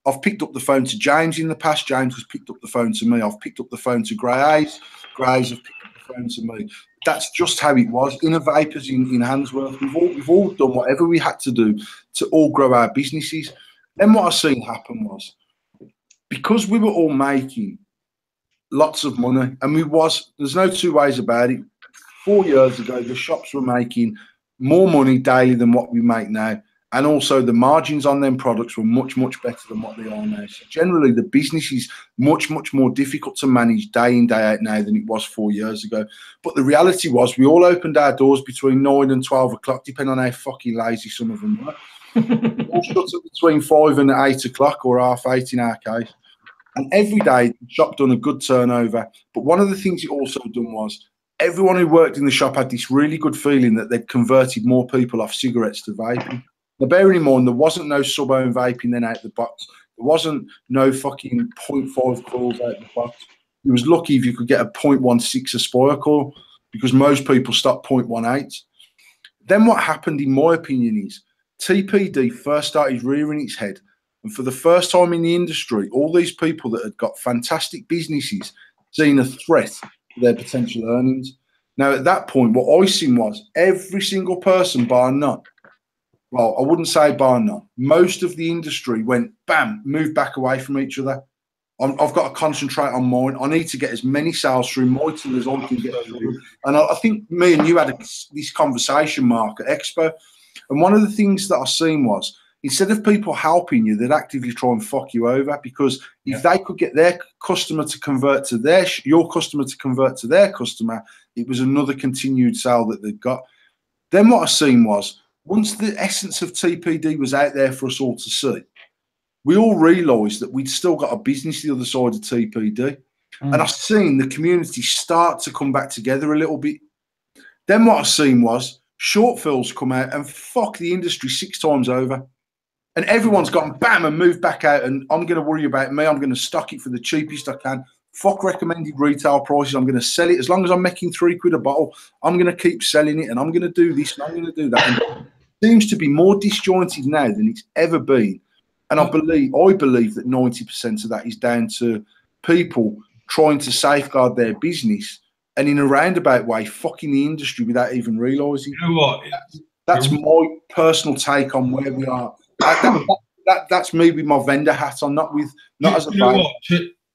I've picked up the phone to James in the past. James has picked up the phone to me. I've picked up the phone to Grays. Grays have picked up the phone to me. That's just how it was. Innovators in Handsworth, we've all done whatever we had to do to all grow our businesses. Then what I've seen happen was, because we were all making lots of money, and there's no 2 ways about it. 4 years ago, the shops were making more money daily than what we make now. And also the margins on them products were much, much better than what they are now. So generally, the business is much, much more difficult to manage day in, day out now than it was 4 years ago. But the reality was we all opened our doors between 9 and 12 o'clock, depending on how fucking lazy some of them were. All shut up between 5 and 8 o'clock, or 8:30 in our case. And every day, the shop done a good turnover. But one of the things it also done was everyone who worked in the shop had this really good feeling that they'd converted more people off cigarettes to vaping. Now, bearing in mind, there wasn't no sub-ohm vaping then out the box. There wasn't no fucking 0.5 coils out the box. You was lucky if you could get a 0.16 Aspire coil, because most people stopped 0.18. Then what happened, in my opinion, is TPD first started rearing its head. And for the first time in the industry, all these people that had got fantastic businesses seen a threat to their potential earnings. Now, at that point, what I seen was every single person, bar none, well, I wouldn't say bar none, most of the industry went, bam, moved back away from each other. I've got to concentrate on mine. I need to get as many sales through my till as I can get through. And I think me and you had this conversation, Mark, at Expo. And one of the things that I seen was, instead of people helping you, they'd actively try and fuck you over, because if they could get their customer to convert to your customer to convert to their customer, it was another continued sale that they'd got. Then what I seen was, once the essence of TPD was out there for us all to see, we all realised that we'd still got a business the other side of TPD. And I've seen the community start to come back together a little bit. Then what I've seen was short fills come out and fuck the industry 6 times over. And everyone's gone bam and moved back out, and I'm going to worry about me. I'm going to stock it for the cheapest I can. Fuck recommended retail prices. I'm going to sell it. As long as I'm making £3 a bottle, I'm going to keep selling it, and I'm going to do this and I'm going to do that. And it seems to be more disjointed now than it's ever been. And I believe that 90% of that is down to people trying to safeguard their business and in a roundabout way fucking the industry without even realising. You know what? That's my personal take on where we are. That's me with my vendor hat on, not as a you know what?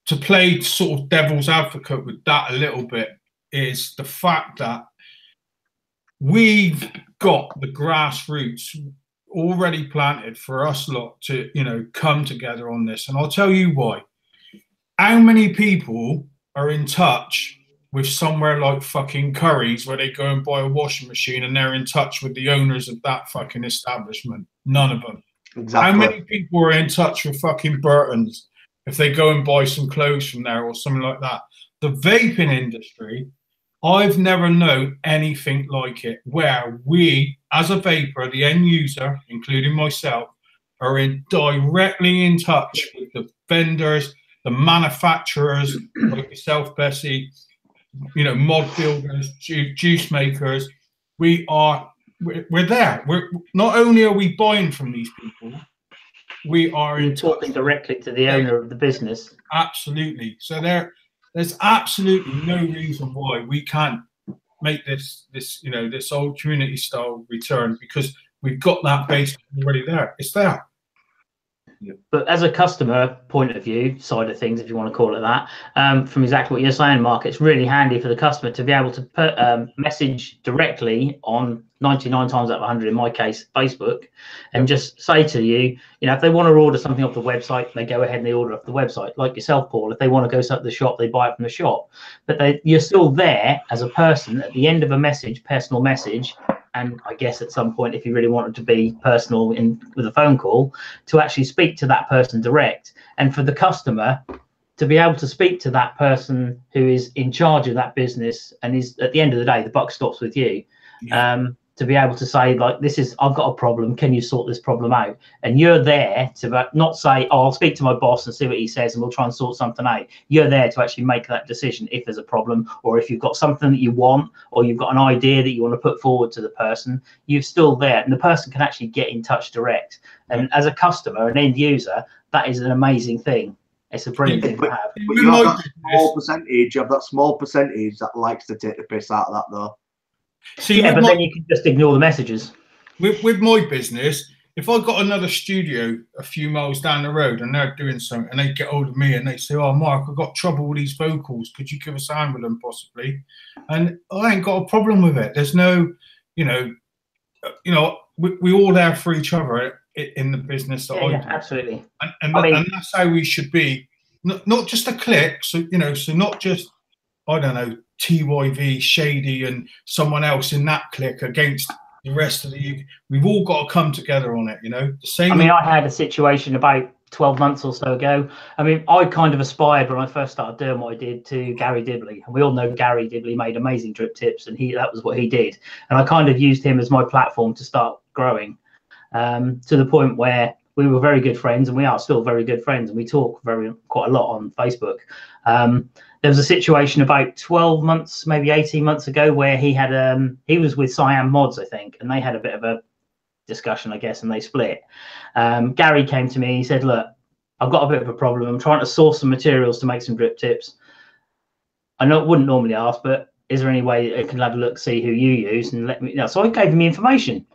To play sort of devil's advocate with that a little bit is the fact that we've got the grassroots already planted for us lot to, you know, come together on this. And I'll tell you why. How many people are in touch with somewhere like fucking Curry's where they go and buy a washing machine and they're in touch with the owners of that fucking establishment? None of them. Exactly. How many people are in touch with fucking Burton's if they go and buy some clothes from there or something like that? The vaping industry, I've never known anything like it, where we, as a vapor, the end user, including myself, are directly in touch with the vendors, the manufacturers, like yourself, Bessie, you know, mod builders, juice makers. We're there. We're not only are we buying from these people, we are talking directly to the owner of the business. Absolutely. So there's absolutely no reason why we can't make this you know, this old community style return, because we've got that base already there. It's there. But as a customer point of view, side of things, if you want to call it that, from exactly what you're saying, Mark, it's really handy for the customer to be able to put message directly on 99 times out of 100, in my case, Facebook, and just say to you, you know, if they want to order something off the website, they go ahead and they order off the website. Like yourself, Paul, if they want to go to the shop, they buy it from the shop. But you're still there as a person at the end of a message, personal message. And I guess at some point, if you really wanted to be personal with a phone call, to actually speak to that person direct, and for the customer to be able to speak to that person who is in charge of that business, and is at the end of the day, the buck stops with you. To be able to say, like, I've got a problem, can you sort this problem out? And you're there to not say, oh, I'll speak to my boss and see what he says and we'll try and sort something out. You're there to actually make that decision if there's a problem, or if you've got something that you want, or you've got an idea that you want to put forward to the person, you're still there, and the person can actually get in touch direct. And as a customer, an end user, that is an amazing thing. It's a brilliant thing to have. But you have that small percentage that likes to take the piss out of that, though. See, yeah, but then you can just ignore the messages. With my business, if I got another studio a few miles down the road and they're doing something and they get hold of me and they say, oh, Mark, I've got trouble with these vocals, could you give us a hand with them possibly? And I ain't got a problem with it. There's no, we all there for each other in the business that I do. Absolutely. And that's how we should be. Not just a clique, so not just, I don't know, TYV, Shady, and someone else in that clique against the rest of the UK. We've all got to come together on it, the same. I mean, I had a situation about 12 months or so ago. I mean, I kind of aspired when I first started doing what I did to Gary Dibley. And we all know Gary Dibley made amazing drip tips, and that was what he did. And I kind of used him as my platform to start growing, to the point where we were very good friends, and we are still very good friends, and we talk quite a lot on Facebook. There was a situation about 12 months, maybe 18 months ago, where he was with Siam Mods, I think, and they had a bit of a discussion, I guess, and they split. Gary came to me, he said, look, I've got a bit of a problem. I'm trying to source some materials to make some drip tips. I wouldn't normally ask, but is there any way I can have a look, see who you use, and let me know? So I gave him the information,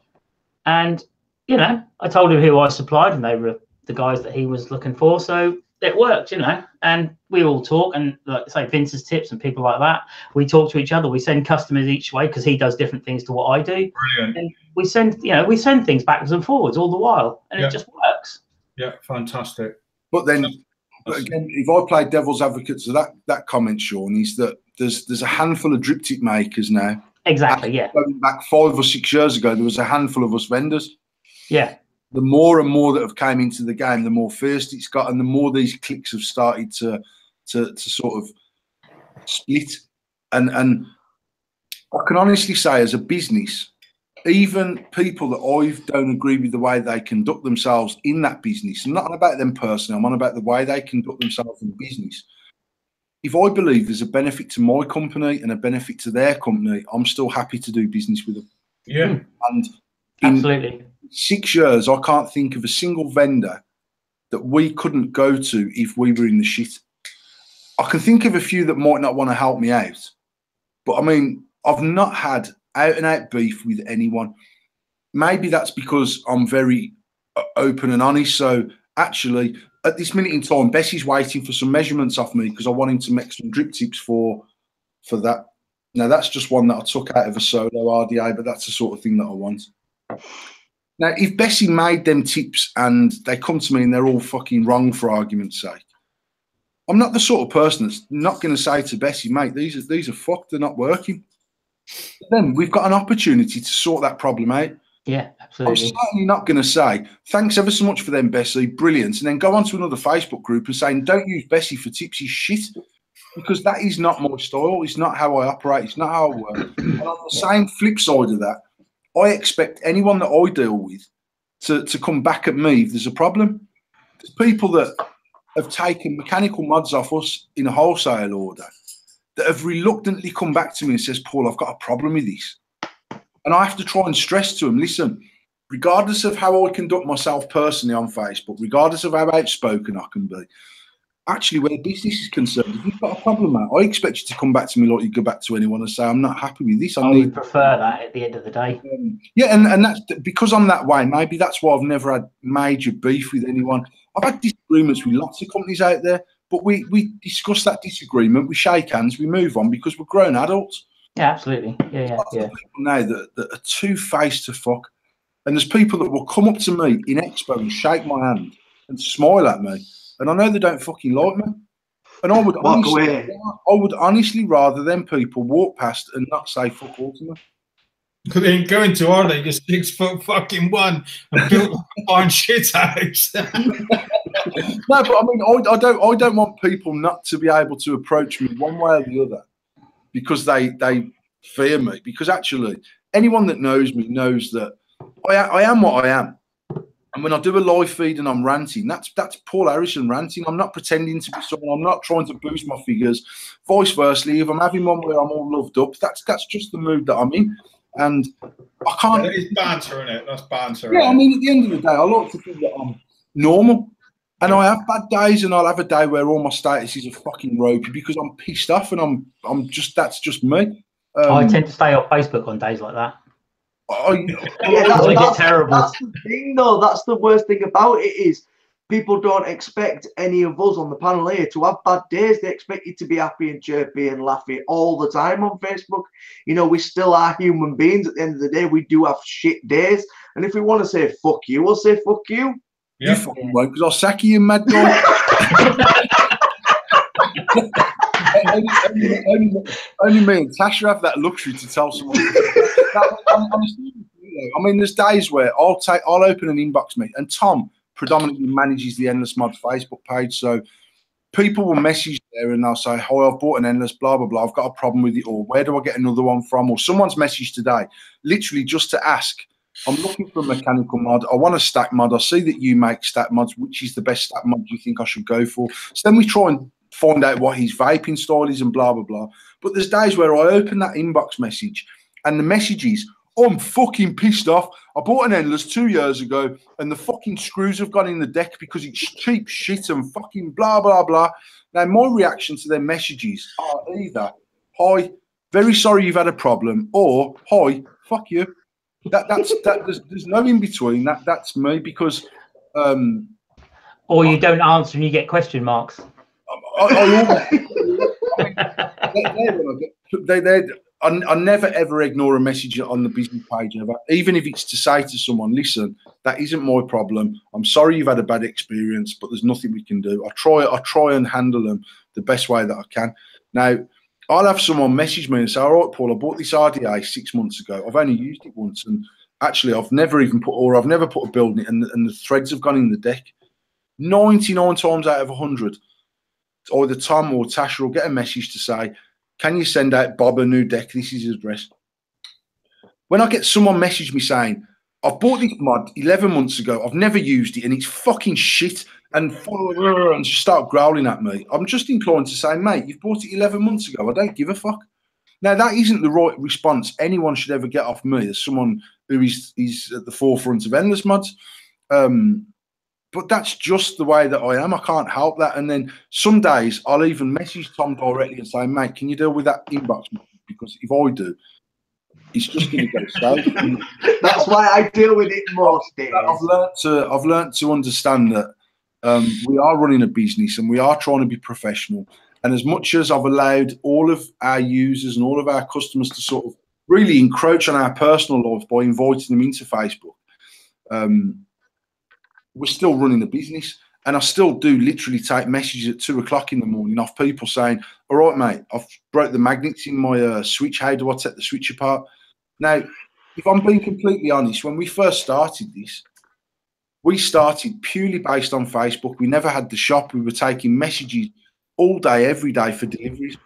and I told him who I supplied, and they were the guys that he was looking for. So it works, you know. And we all talk, and like say Vince's tips and people like that, we talk to each other. We send customers each way because he does different things to what I do. Brilliant. And we send things backwards and forwards all the while, and it just works. Yeah, fantastic. But then, again, if I play devil's advocate to that comment, Sean, is that there's a handful of drip tip makers now. Exactly. Yeah. Going back 5 or 6 years ago, there was a handful of us vendors. Yeah. The more and more that have came into the game, the more fierce it's got, and the more these cliques have started to sort of split. And I can honestly say, as a business, even people that I don't agree with the way they conduct themselves in that business, I'm not on about them personally, I'm on about the way they conduct themselves in business. If I believe there's a benefit to my company and a benefit to their company, I'm still happy to do business with them. Yeah. And absolutely. 6 years, I can't think of a single vendor that we couldn't go to if we were in the shit. I can think of a few that might not want to help me out, but I mean, I've not had out and out beef with anyone. Maybe that's because I'm very open and honest. So actually, at this minute in time, Bessie's waiting for some measurements off me because I want him to make some drip tips for that. Now, that's just one that I took out of a solo RDA, but that's the sort of thing that I want. Now, if Bessie made them tips and they come to me and they're all fucking wrong for argument's sake, I'm not the sort of person that's not going to say to Bessie, mate, these are fucked, they're not working. Then we've got an opportunity to sort that problem out. Yeah, absolutely. I'm certainly not going to say, thanks ever so much for them, Bessie, brilliant, and then go on to another Facebook group and saying, don't use Bessie for tips, he's shit. Because that is not my style. It's not how I operate. It's not how I work. And on the same flip side of that, I expect anyone that I deal with to come back at me if there's a problem. There's people that have taken mechanical mods off us in a wholesale order that have reluctantly come back to me and says, Paul, I've got a problem with this. And I have to try and stress to them, listen, regardless of how I conduct myself personally on Facebook, regardless of how outspoken I can be, actually, where business is concerned, if you've got a problem, mate, I expect you to come back to me like you go back to anyone and say, I'm not happy with this. I would prefer that at the end of the day. Yeah, and that's because I'm that way. Maybe that's why I've never had major beef with anyone. I've had disagreements with lots of companies out there, but we discuss that disagreement, we shake hands, we move on because we're grown adults. Yeah, absolutely. Yeah. People now that are two-faced to fuck. And there's people that will come up to me in Expo and shake my hand and smile at me. And I know they don't fucking like me. And I would honestly rather them people walk past and not say fuck all to me. They ain't going to, are they? You're 6'1" fucking and built a fine shit house. No, but I mean, I don't want people not to be able to approach me one way or the other because they fear me. Because actually, anyone that knows me knows that I am what I am. And when I do a live feed and I'm ranting, that's Paul Harrison ranting. I'm not pretending to be someone. I'm not trying to boost my figures. Vice versa, if I'm having one where I'm all loved up, that's just the mood that I'm in. And I can't. It's banter, isn't it? That's banter. Yeah, I mean, at the end of the day, I like to think that I'm normal. And I have bad days, and I'll have a day where all my statuses are fucking ropey because I'm pissed off, and I'm just that's just me. I tend to stay off Facebook on days like that. That's terrible. That's the thing, though. That's the worst thing about it is people don't expect any of us on the panel here to have bad days. They expect you to be happy and chirpy and laughy all the time on Facebook. You know, we still are human beings. At the end of the day, we do have shit days. And if we want to say fuck you, we'll say fuck you. Yeah. You fucking won't, because I'll sack you, mad dog. only me and Tasha have that luxury to tell someone. I mean, there's days where I'll open an inbox, mate, and Tom predominantly manages the Endless Mod Facebook page, so people will message there and they'll say, "Hi, I've bought an Endless, blah blah blah. I've got a problem with it, or where do I get another one from?" Or someone's messaged today, literally just to ask, "I'm looking for a mechanical mod. I want a stack mod. I see that you make stack mods. Which is the best stack mod you think I should go for?" So then we try and find out what his vaping style is and blah blah blah. But there's days where I open that inbox message and the message is, I'm fucking pissed off. I bought an Endless 2 years ago and the fucking screws have gone in the deck because it's cheap shit and fucking blah, blah, blah. Now, my reaction to their messages are either, "Hi, very sorry you've had a problem," or, "Hi, fuck you." There's no in between. That's me because Or you don't answer and you get question marks. I never ever ignore a message on the business page ever, even if it's to say to someone, listen, that isn't my problem. I'm sorry you've had a bad experience, but there's nothing we can do. I try and handle them the best way that I can. Now, I'll have someone message me and say, all right, Paul, I bought this RDA 6 months ago. I've only used it once, and actually I've never put a build in it, and the threads have gone in the deck. 99 times out of 100, either Tom or Tasha will get a message to say, can you send out Bob a new deck? This is his address. When I get someone message me saying, I've bought this mod 11 months ago, I've never used it, and it's fucking shit, and just start growling at me, I'm just inclined to say, mate, you've bought it 11 months ago. I don't give a fuck. Now, that isn't the right response anyone should ever get off me as someone who is at the forefront of endless mods. But that's just the way that I am. I can't help that. And then some days I'll even message Tom directly and say, mate, can you deal with that inbox? Because if I do, it's just going to go south. That's why I deal with it most days. I've learned to understand that we are running a business and we are trying to be professional. And as much as I've allowed all of our users and all of our customers to sort of really encroach on our personal lives by inviting them into Facebook, we're still running a business, and I still do literally take messages at 2 o'clock in the morning off people saying, all right, mate, I've broke the magnets in my switch. How do I take the switch apart? Now, if I'm being completely honest, when we first started this, we started purely based on Facebook. We never had the shop. We were taking messages all day, every day for deliveries.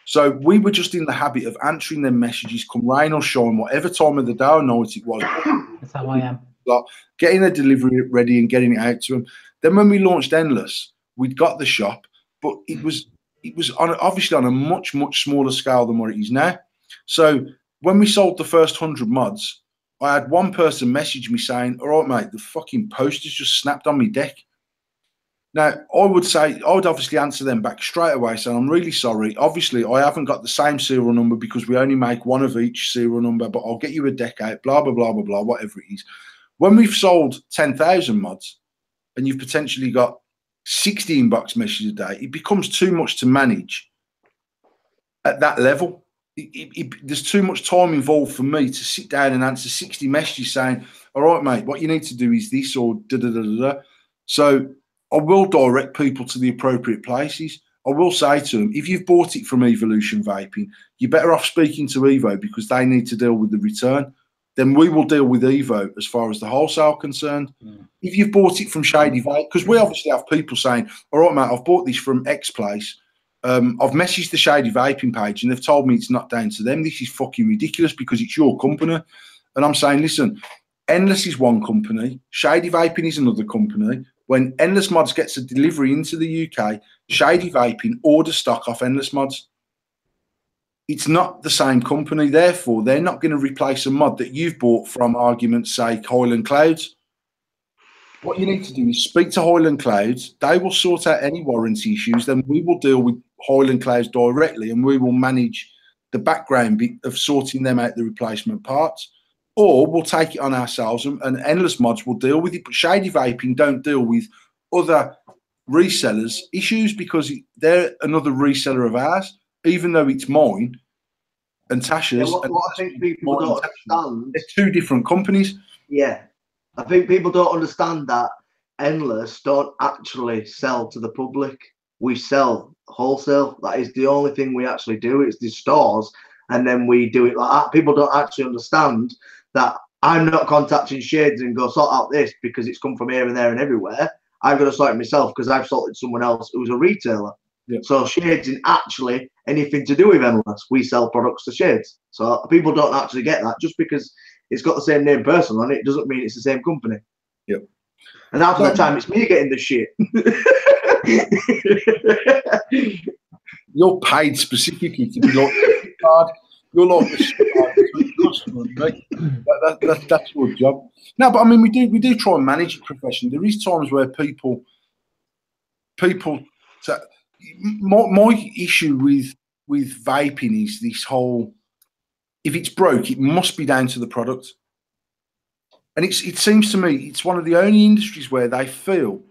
So we were just in the habit of answering them messages, come rain or shine, whatever time of the day or night it was. That's how I am. Like getting the delivery ready and getting it out to them. Then when we launched Endless, we'd got the shop, but it was obviously on a much smaller scale than what it is now. So when we sold the first 100 mods, I had one person message me saying, all right, mate, the fucking posters just snapped on my deck. Now, I would obviously answer them back straight away saying, I'm really sorry. Obviously, I haven't got the same serial number because we only make one of each serial number, but I'll get you a deck out, blah, blah, blah, blah, blah, whatever it is. When we've sold 10,000 mods and you've potentially got 60 inbox messages a day, it becomes too much to manage at that level. There's too much time involved for me to sit down and answer 60 messages saying, all right, mate, what you need to do is this or da-da-da-da-da. So I will direct people to the appropriate places. I will say to them, if you've bought it from Evolution Vaping, you're better off speaking to Evo because they need to deal with the return. Then we will deal with Evo as far as the wholesale concerned. If you've bought it from Shady Vape, because we obviously have people saying, all right, mate, I've bought this from X place. I've messaged the Shady Vaping page and they've told me it's not down to them. This is fucking ridiculous because it's your company. And I'm saying, listen, Endless is one company. Shady Vaping is another company. When Endless Mods gets a delivery into the UK, Shady Vaping orders stock off Endless Mods. It's not the same company. Therefore, they're not going to replace a mod that you've bought from, argument's sake, Highland Clouds. What you need to do is speak to Highland Clouds. They will sort out any warranty issues. Then we will deal with Highland Clouds directly and we will manage the background bit of sorting them out the replacement parts. Or we'll take it on ourselves and Endless Mods will deal with it. But Shady Vaping don't deal with other resellers' issues because they're another reseller of ours, even though it's mine and Tasha's. Yeah, what I think people don't understand. They're two different companies. Yeah. I think people don't understand that Endless don't actually sell to the public. We sell wholesale. That is the only thing we actually do. It's the stores, and then we do it like that. People don't actually understand that I'm not contacting Shades and go sort out this because it's come from here and there and everywhere. I've got to sort it myself because I've sold it to someone else who's a retailer. Yep. So Shades isn't actually anything to do with Endless. We sell products to Shades. So people don't actually get that. Just because it's got the same name person on it doesn't mean it's the same company. Yep. And half the time it's me getting the shit. You're paid specifically to be like card. You're like the customer, right? That's your job. No, but I mean we do try and manage it professionally. There is times where people my issue with vaping is this whole, if it's broke, it must be down to the product. And it seems to me it's one of the only industries where they feel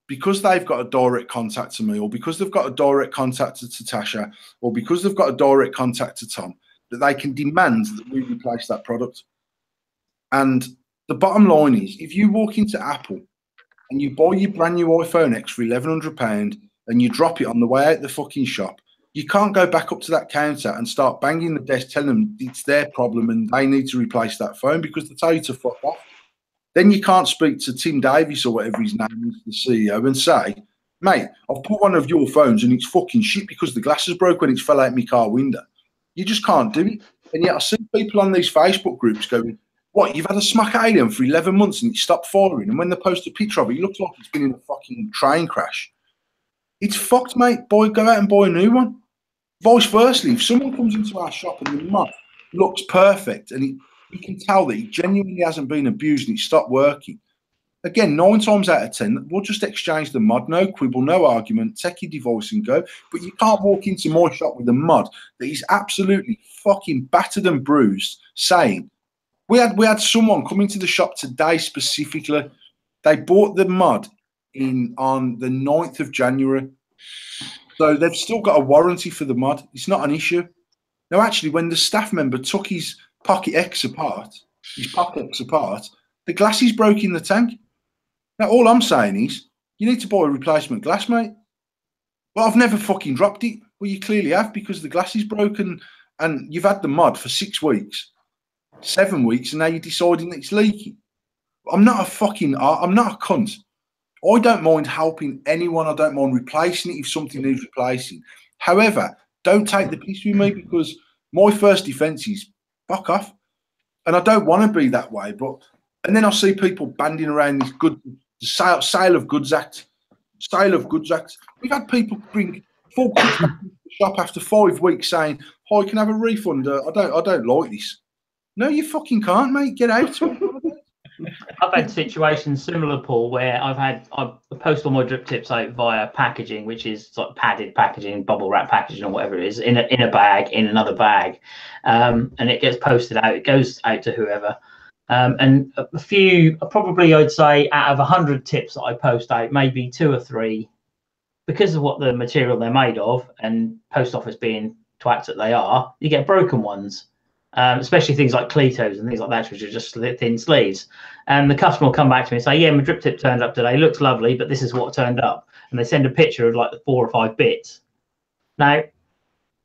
because they've got a direct contact to me, or because they've got a direct contact to Tasha, or because they've got a direct contact to Tom, that they can demand that we replace that product. And the bottom line is, if you walk into Apple and you buy your brand new iPhone X for £1,100 and you drop it on the way out the fucking shop, you can't go back up to that counter and start banging the desk, telling them it's their problem and they need to replace that phone, because they tell you to fuck off. Then you can't speak to Tim Davies or whatever his name is, the CEO, and say, mate, I've put one of your phones and it's fucking shit because the glass is broke when it's fell out my car window. You just can't do it. And yet I see people on these Facebook groups going, what, you've had a smack alien for 11 months and it stopped firing, and when they post a picture of it, it looks like it's been in a fucking train crash. It's fucked, mate. Boy, go out and buy a new one. Vice versa, if someone comes into our shop and the mod looks perfect and you can tell that he genuinely hasn't been abused and it stopped working, again, 9 times out of 10, we'll just exchange the mod. No quibble, no argument. Take your device and go. But you can't walk into my shop with a mod that is absolutely fucking battered and bruised, saying, we had someone come into the shop today specifically. They bought the mod on the 9th of January. So they've still got a warranty for the mod. It's not an issue. Now, actually, when the staff member took his Pocket X apart, the glasses broke in the tank. Now, all I'm saying is, you need to buy a replacement glass, mate. Well, I've never fucking dropped it. Well, you clearly have, because the glass is broken and you've had the mod for 6 weeks, 7 weeks, and now you're deciding that it's leaking. I'm not a cunt. I don't mind helping anyone. I don't mind replacing it if something needs replacing. However, don't take the piss with me, because my first defence is fuck off. And I don't want to be that way. And then I see people banding around this sale of goods act. Sale of goods act. We've had people bring full goods back to the shop after 5 weeks saying, "Hi, can I have a refund? I don't like this." No, you fucking can't, mate. Get out. I've had situations similar, Paul, where I post all my drip tips out via packaging, which is like padded packaging, bubble wrap packaging, or whatever it is, in a bag, in another bag, and it gets posted out. It goes out to whoever, and a few, probably I'd say out of 100 tips that I post out, maybe 2 or 3, because of what the material they're made of, and post office being twats that they are, you get broken ones. Especially things like Cletos and things like that, which are just thin sleeves. And the customer will come back to me and say, yeah, my drip tip turned up today, looks lovely, but this is what turned up. And they send a picture of like the 4 or 5 bits. Now,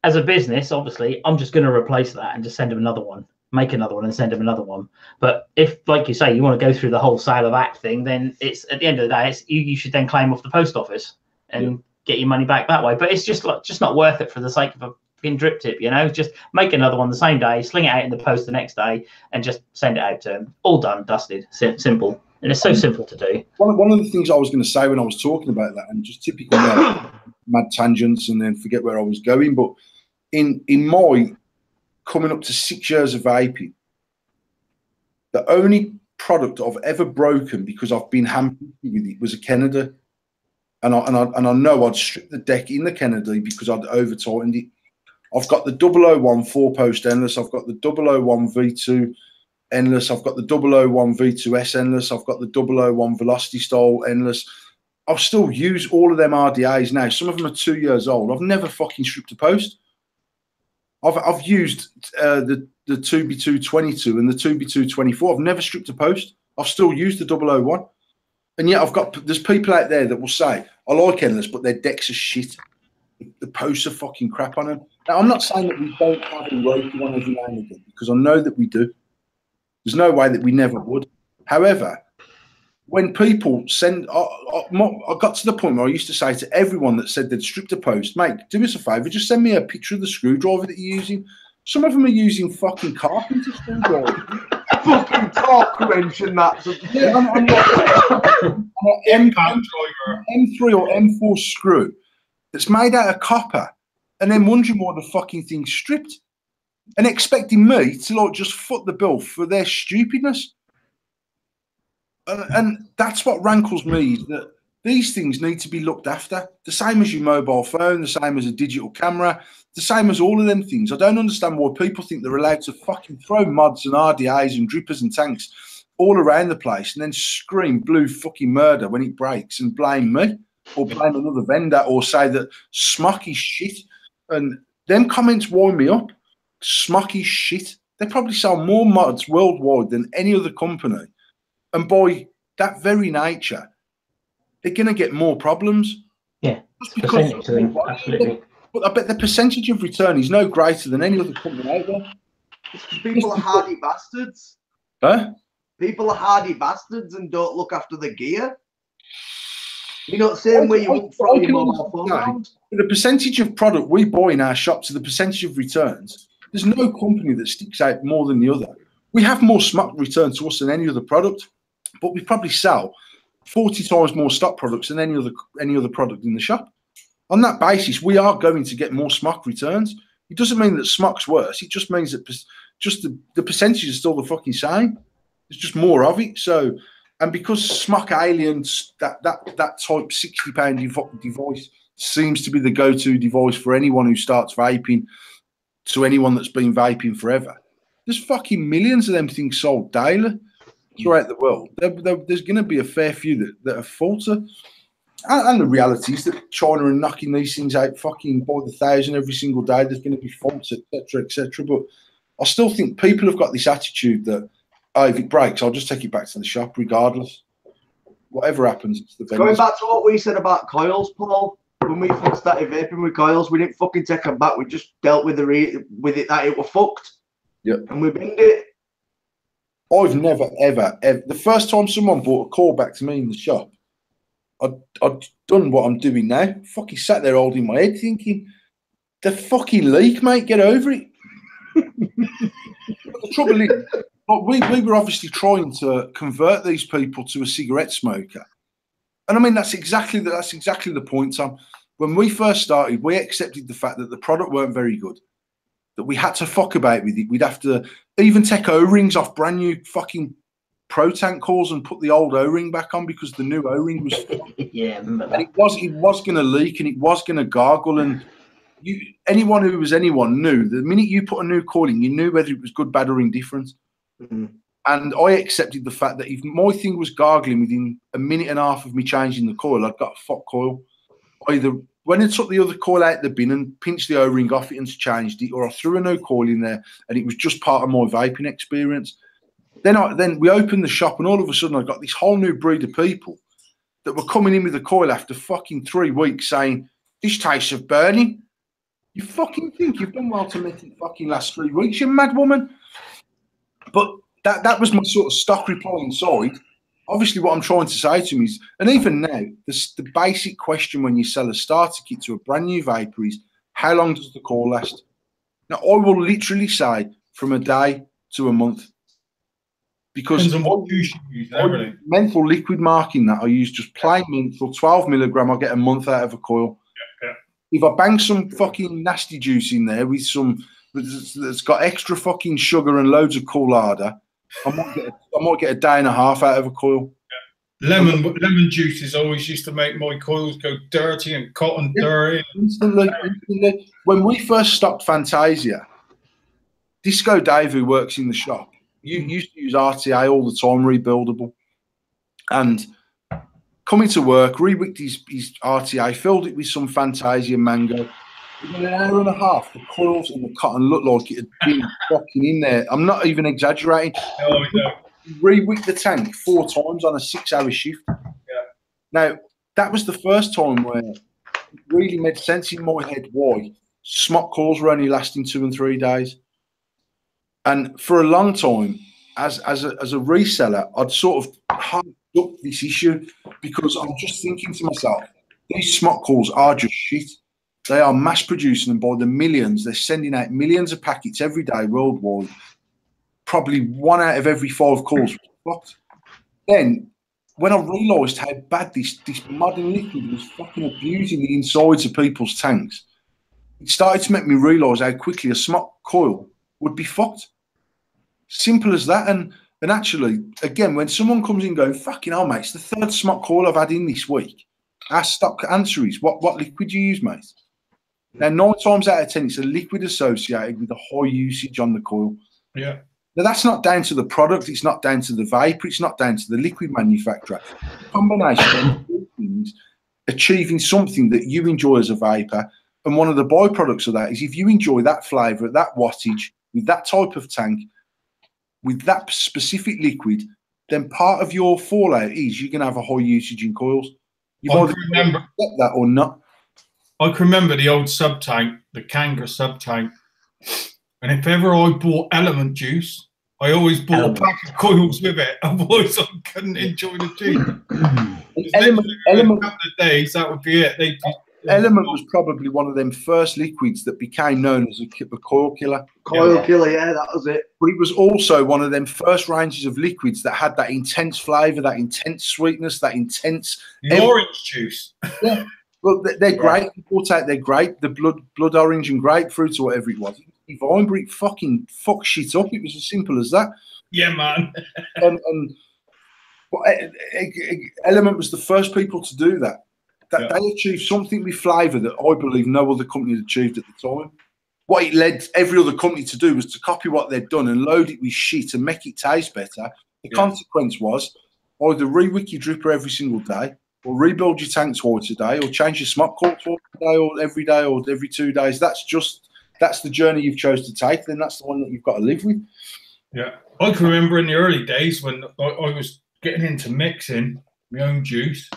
as a business, obviously, I'm just going to replace that and just send them another one, make another one and send them another one. But if, like you say, you want to go through the whole sale of act thing, then it's, at the end of the day, you should then claim off the post office and get your money back that way. But it's just not worth it for the sake of a drip tip, you know. Just make another one the same day, sling it out in the post the next day, and just send it out to them. All done, dusted, simple. And it's so simple to do. One of the things I was going to say when I was talking about that, and just typical mad tangents and then forget where I was going, but in my coming up to 6 years of vaping, the only product I've ever broken because I've been hampered with it was a Kennedy, and I know I'd stripped the deck in the Kennedy because I'd over tightened it. I've got the 001 4-post endless. I've got the 001 V2 endless. I've got the 001 V2S endless. I've got the 001 velocity style endless. I'll still use all of them RDAs now. Some of them are 2 years old. I've never fucking stripped a post. I've used the 2B222 and the 2B224. I've never stripped a post. I've still used the 001. And yet there's people out there that will say, I like endless, but their decks are shit. The posts are fucking crap on them. Now, I'm not saying that we don't have a ropey one every now and again, because I know that we do. There's no way that we never would. However, when people send, I got to the point where I used to say to everyone that said they'd stripped a post, mate, do us a favour, just send me a picture of the screwdriver that you're using. Some of them are using fucking carpenter screwdrivers. Fucking torque wrench and that. Yeah, an M3 or M4 screw that's made out of copper, and then wondering why the fucking thing's stripped, and expecting me to like just foot the bill for their stupidness. And that's what rankles me, is that these things need to be looked after. The same as your mobile phone, the same as a digital camera, the same as all of them things. I don't understand why people think they're allowed to fucking throw mods and RDAs and drippers and tanks all around the place and then scream blue fucking murder when it breaks and blame me or blame another vendor or say that Smock is shit. And them comments wind me up. Smock is shit. They probably sell more mods worldwide than any other company. And by that very nature, they're going to get more problems. Yeah, just because absolutely. But I bet the percentage of return is no greater than any other company out there. People are hardy bastards. Huh? People are hardy bastards and don't look after the gear. You know, same way you won't throw your mobile phone around. The percentage of product we buy in our shop to the percentage of returns, there's no company that sticks out more than the other. We have more Smock returned to us than any other product, but we probably sell 40 times more stock products than any other product in the shop. On that basis, we are going to get more Smock returns. It doesn't mean that Smock's worse. It just means that just the percentage is still the fucking same. There's just more of it. So, and because Smock Aliens, that type £60 device seems to be the go-to device for anyone who starts vaping to anyone that's been vaping forever. There's fucking millions of them things sold daily throughout the world. There's going to be a fair few that are falter. And the reality is that China are knocking these things out fucking by the thousand every single day. There's going to be faults, etc., etc. But I still think people have got this attitude that, oh, if it breaks, I'll just take it back to the shop regardless. Whatever happens, it's the vendors. Going back to what we said about coils, Paul, when we first started vaping with coils, we didn't fucking take them back. We just dealt with it that it was fucked. Yep. And we binned it. I've never, ever, the first time someone brought a coil back to me in the shop, I'd done what I'm doing now. Fucking sat there holding my head thinking, the fucking leak, mate, get over it. The trouble is, we were obviously trying to convert these people to a cigarette smoker. And I mean, that's exactly the point, Tom. When we first started, we accepted the fact that the product weren't very good, that we had to fuck about with it. We'd have to even take O-rings off brand new fucking Pro Tank cores and put the old O-ring back on because the new O-ring was yeah, I remember that. And it was going to leak and it was going to gargle, and anyone who was anyone knew the minute you put a new coil in, you knew whether it was good, bad, or indifferent. Mm-hmm. And I accepted the fact that if my thing was gargling within a minute and a half of me changing the coil, I'd got a fuck coil. Either when I took the other coil out the bin and pinched the O-ring off it and changed it, or I threw a new coil in there and it was just part of my vaping experience. Then we opened the shop and all of a sudden I got this whole new breed of people that were coming in with a coil after fucking 3 weeks saying, this tastes of burning. You fucking think you've done well to make it fucking last 3 weeks, you mad woman? But that was my sort of stock reply inside. Obviously what I'm trying to say to him is, and even now, the basic question when you sell a starter kit to a brand new vapor is, how long does the coil last? Now, I will literally say from a day to a month. Because menthol liquid marking that I use just plain menthol, 12 milligram, I'll get a month out of a coil. Yeah. If I bang some fucking nasty juice in there with some that's got extra fucking sugar and loads of cool harder, I might get a day and a half out of a coil. Yeah. Lemon juices always used to make my coils go dirty and cotton dirty. Instantly. When we first stopped Fantasia, Disco Dave, who works in the shop, you used to use RTA all the time, rebuildable. And coming to work, rewicked his RTA, filled it with some Fantasia mango. Within an hour and a half, the coils and the cotton looked like it had been fucking in there. I'm not even exaggerating. No. Rewicked the tank 4 times on a 6-hour shift. Yeah. Now, that was the first time where it really made sense in my head why Smock coils were only lasting 2 and 3 days. And for a long time, as a reseller, I'd sort of hyped up this issue because I'm just thinking to myself, these Smock coils are just shit. They are mass producing them by the millions. They're sending out millions of packets every day worldwide. Probably 1 out of every 5 calls was fucked. Then, when I realised how bad this modern liquid was fucking abusing the insides of people's tanks, it started to make me realise how quickly a Smock coil would be fucked. Simple as that. And actually, again, when someone comes in going, fucking hell, mate, it's the 3rd Smock coil I've had in this week. Our stock answer is, what liquid do you use, mate? Now, 9 times out of 10, it's a liquid associated with a high usage on the coil. Yeah. Now, that's not down to the product. It's not down to the vapor. It's not down to the liquid manufacturer. The combination of two things, achieving something that you enjoy as a vapor. And one of the byproducts of that is if you enjoy that flavor at that wattage, with that type of tank, with that specific liquid, then part of your fallout is you're going to have a high usage in coils. You've either remember get that or not. I can remember the old sub tank, the Kanga sub tank. And if ever I bought element juice, I always bought a pack of coils with it. Otherwise, I couldn't enjoy the juice. Element, a couple of days, that would be it. Element was probably one of them first liquids that became known as a coil killer. Coil killer, yeah, that was it. But it was also one of them first ranges of liquids that had that intense flavour, that intense sweetness, that intense... The orange juice. Yeah. Well, they're great. You brought out they're great. The blood orange and grapefruit or whatever it was. Divine, but it fucking fucked shit up. It was as simple as that. Yeah, man. But Element was the first people to do that. They achieved something with flavour that I believe no other company had achieved at the time. What it led every other company to do was to copy what they'd done and load it with shit and make it taste better. The consequence was either re-wick your dripper every single day, or rebuild your tank twice a day, or change your smop core twice a day, or every 2 days. That's the journey you've chose to take. Then that's the one that you've got to live with. Yeah, I can remember in the early days when I was getting into mixing my own juice,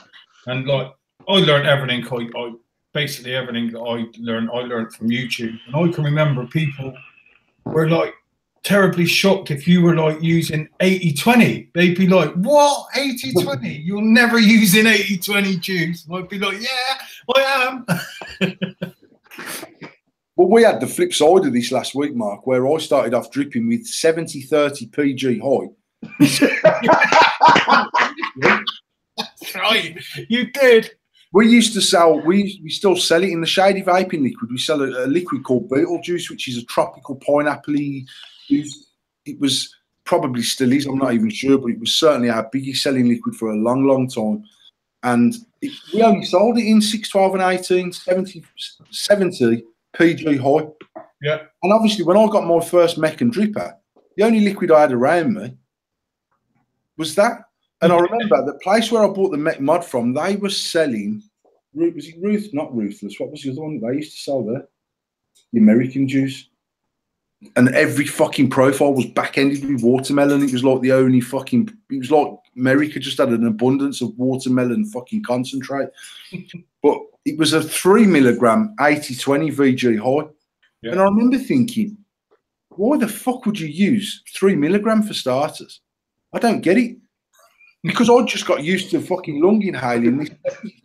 and like I learned everything. I basically everything that I learned from YouTube, and I can remember people were like terribly shocked if you were like using 80-20. They'd be like, what, 80-20? You're never using 80-20 juice. And I'd be like, yeah, I am. Well, we had the flip side of this last week, Mark, where I started off dripping with 70-30 PG high. That's right, you did. We used to sell, we still sell it in the shady vaping liquid. We sell a liquid called Beetlejuice, which is a tropical pineapple-y juice. It was probably still is, I'm not even sure, but it was certainly our biggest selling liquid for a long, long time. And we only sold it in 6, 12 and 18, 70 PG high. Yeah. And obviously when I got my first Mech and dripper, the only liquid I had around me was that. And I remember the place where I bought the Mech mod from, they were selling, was it not Ruthless, what was the other one that they used to sell there? The American juice. And every fucking profile was back-ended with watermelon. It was like the only fucking, it was like America just had an abundance of watermelon fucking concentrate. But it was a 3 milligram 80-20 VG high. Yeah. And I remember thinking, why the fuck would you use 3 milligram for starters? I don't get it. Because I just got used to fucking lung inhaling this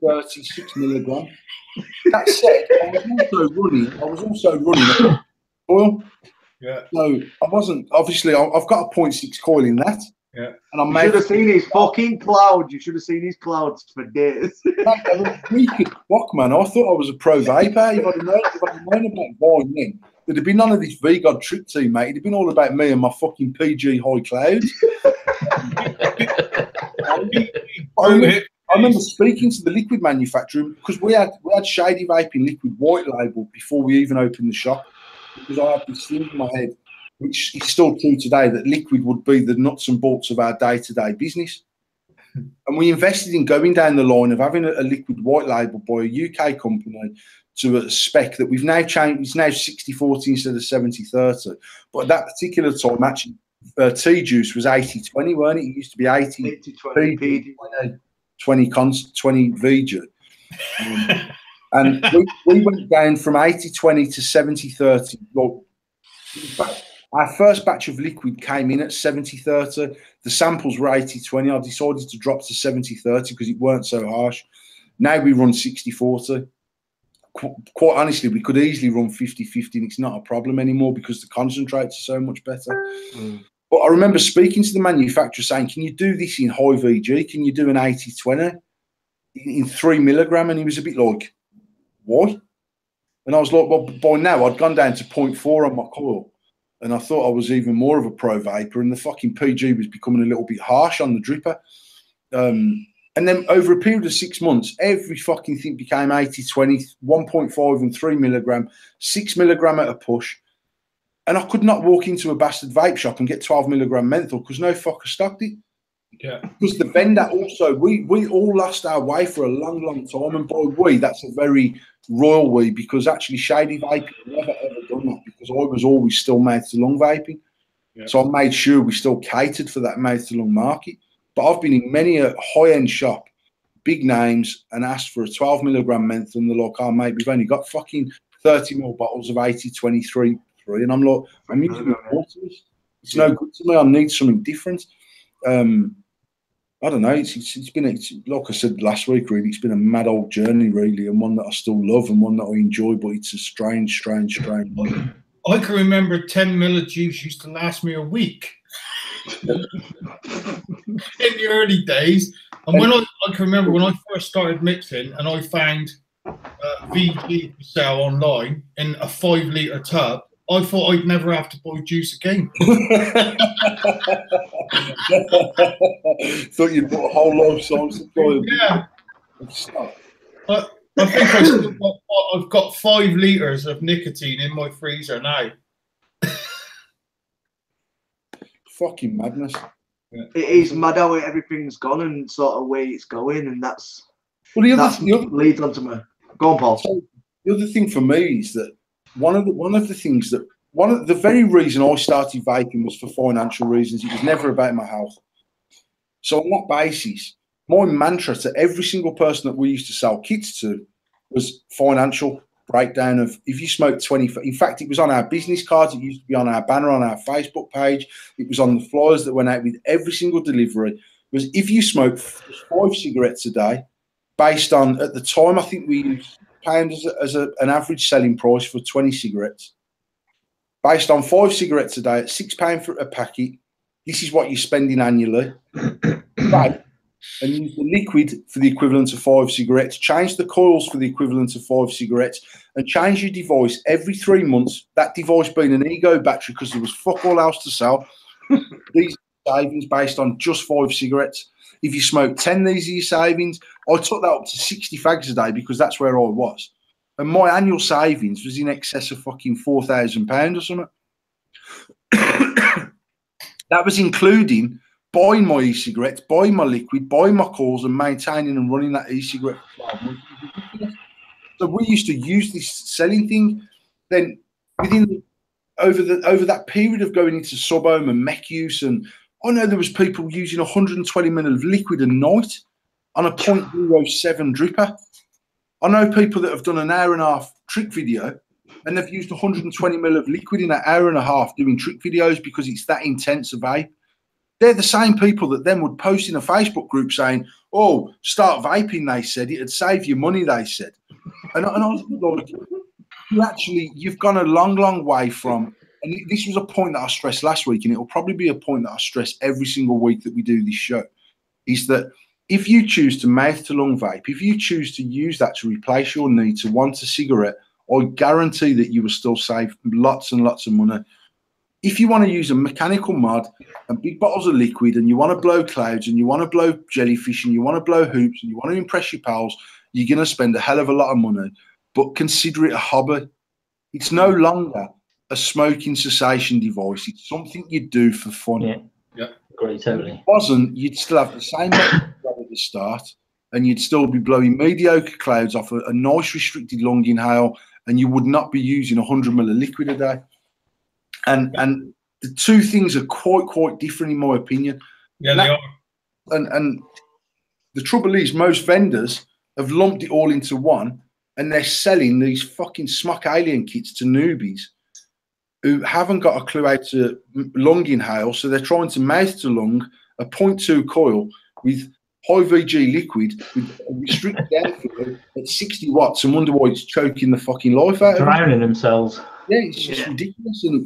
36 milligram. That said, I was also running oil. Yeah. So I wasn't, obviously, I've got a 0.6 coil in that. Yeah. And you should have seen his fucking clouds. You should have seen his clouds for days. Fuck, man. I thought I was a pro vapor. If I'd known about wine then, there'd have been none of this V-God trick team, mate. It'd have been all about me and my fucking PG high clouds. I remember speaking to the liquid manufacturer because we had shady vaping liquid white label before we even opened the shop, because I had this thing in my head, which is still true today, that liquid would be the nuts and bolts of our day-to-day business. And we invested in going down the line of having a liquid white label by a UK company to a spec that we've now changed. It's now 60-40 instead of 70-30. But at that particular time, actually, tea juice was 80-20, weren't it? It used to be 80-20 20 VG. And we went down from 80-20 to 70-30. Well, our first batch of liquid came in at 70-30. The samples were 80-20. I decided to drop to 70-30 because it weren't so harsh. Now we run 60-40. Quite honestly, we could easily run 50-50 and it's not a problem anymore because the concentrates are so much better. But I remember speaking to the manufacturer saying, can you do this in high VG? Can you do an 80-20 in 3 milligram? And he was a bit like, what? And I was like, well, by now I'd gone down to 0.4 on my coil. And I thought I was even more of a pro vapor, and the fucking PG was becoming a little bit harsh on the dripper. And then over a period of 6 months, every fucking thing became 80-20, 1.5 and 3 milligram, 6 milligram at a push. And I could not walk into a bastard vape shop and get 12 milligram menthol because no fucker stocked it. Yeah. Because the vendor also, we all lost our way for a long, long time. And by we, that's a very royal we, because actually Shady Vaping never ever done that, because I was always still mouth to lung vaping. Yeah. So I made sure we still catered for that mouth to lung market. But I've been in many a high-end shop, big names, and asked for a 12 milligram menthol, and they're like, oh, mate, we've only got fucking 30 ml bottles of 80-23. And I'm like, I'm using the waters. It's no good to me. I need something different. I don't know. It's been, like I said last week, really, it's been a mad old journey, really, and one that I still love and one that I enjoy, but it's a strange one. I can remember 10 ml of juice used to last me a week in the early days. And when I can remember when I first started mixing and I found VG for sale online in a 5 litre tub, I thought I'd never have to buy juice again. Thought you'd bought a whole life science supply. Yeah. I think I've got 5 litres of nicotine in my freezer now. Fucking madness. Yeah. It is mad how everything's gone and sort of way it's going, and that's leads on to me. Go on, Paul. So the other thing for me is that one of the very reason I started vaping was for financial reasons. It was never about my health. So on that basis, my mantra to every single person that we used to sell kits to was financial breakdown of, if you smoke 20, in fact, it was on our business cards, it used to be on our banner on our Facebook page, it was on the flyers that went out with every single delivery, was if you smoke 5 cigarettes a day, based on, at the time, I think we used £1 as an average selling price for 20 cigarettes, based on 5 cigarettes a day at £6 for a packet, this is what you're spending annually. Right. And use the liquid for the equivalent of 5 cigarettes, change the coils for the equivalent of 5 cigarettes, and change your device every 3 months, that device being an ego battery because there was fuck all else to sell. These savings based on just 5 cigarettes. If you smoke 10, these are your savings. I took that up to 60 fags a day because that's where I was. And my annual savings was in excess of fucking £4,000 or something. That was including buying my e-cigarettes, buying my liquid, buying my coils, and maintaining and running that e-cigarette for 12 months. So we used to use this selling thing. Then over that period of going into sub-ohm and mech use, and I know there was people using 120 ml of liquid a night on a 0.07 dripper. I know people that have done an hour and a half trick video and they've used 120 ml of liquid in an hour and a half doing trick videos because it's that intense a vape. They're the same people that then would post in a Facebook group saying, oh, start vaping, they said. It'd save you money, they said. And I was like, you've gone a long, long way from, and this was a point that I stressed last week, and it will probably be a point that I stress every single week that we do this show, is that if you choose to mouth to lung vape, if you choose to use that to replace your need to want a cigarette, I guarantee that you will still save lots and lots of money. If you want to use a mechanical mod and big bottles of liquid and you want to blow clouds and you want to blow jellyfish and you want to blow hoops and you want to impress your pals, you're going to spend a hell of a lot of money. But consider it a hobby. It's no longer a smoking cessation device. It's something you do for fun. Yeah, agree totally. If it wasn't, you'd still have the same at the start and you'd still be blowing mediocre clouds off a nice restricted lung inhale, and you would not be using 100 ml of liquid a day. And the two things are quite different in my opinion. Yeah, they are. And the trouble is, most vendors have lumped it all into one, and they're selling these fucking smock alien kits to newbies who haven't got a clue how to lung inhale, so they're trying to mouth to lung a 0.2 coil with high VG liquid with a restricted airflow at 60 watts and wonder why it's choking the fucking life out of them. Drowning themselves. Yeah, it's just ridiculous. And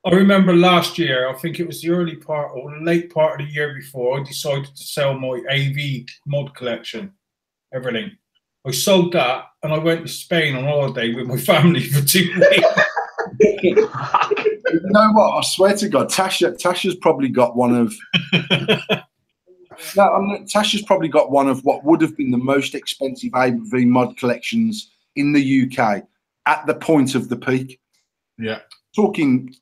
I remember last year, I think it was the early part or the late part of the year before, I decided to sell my AV mod collection, everything. I sold that and I went to Spain on holiday with my family for 2 weeks. You know what? I swear to God, Tasha's probably got one of. Tasha's probably got one of what would have been the most expensive AV mod collections in the UK at the point of the peak. Yeah. talking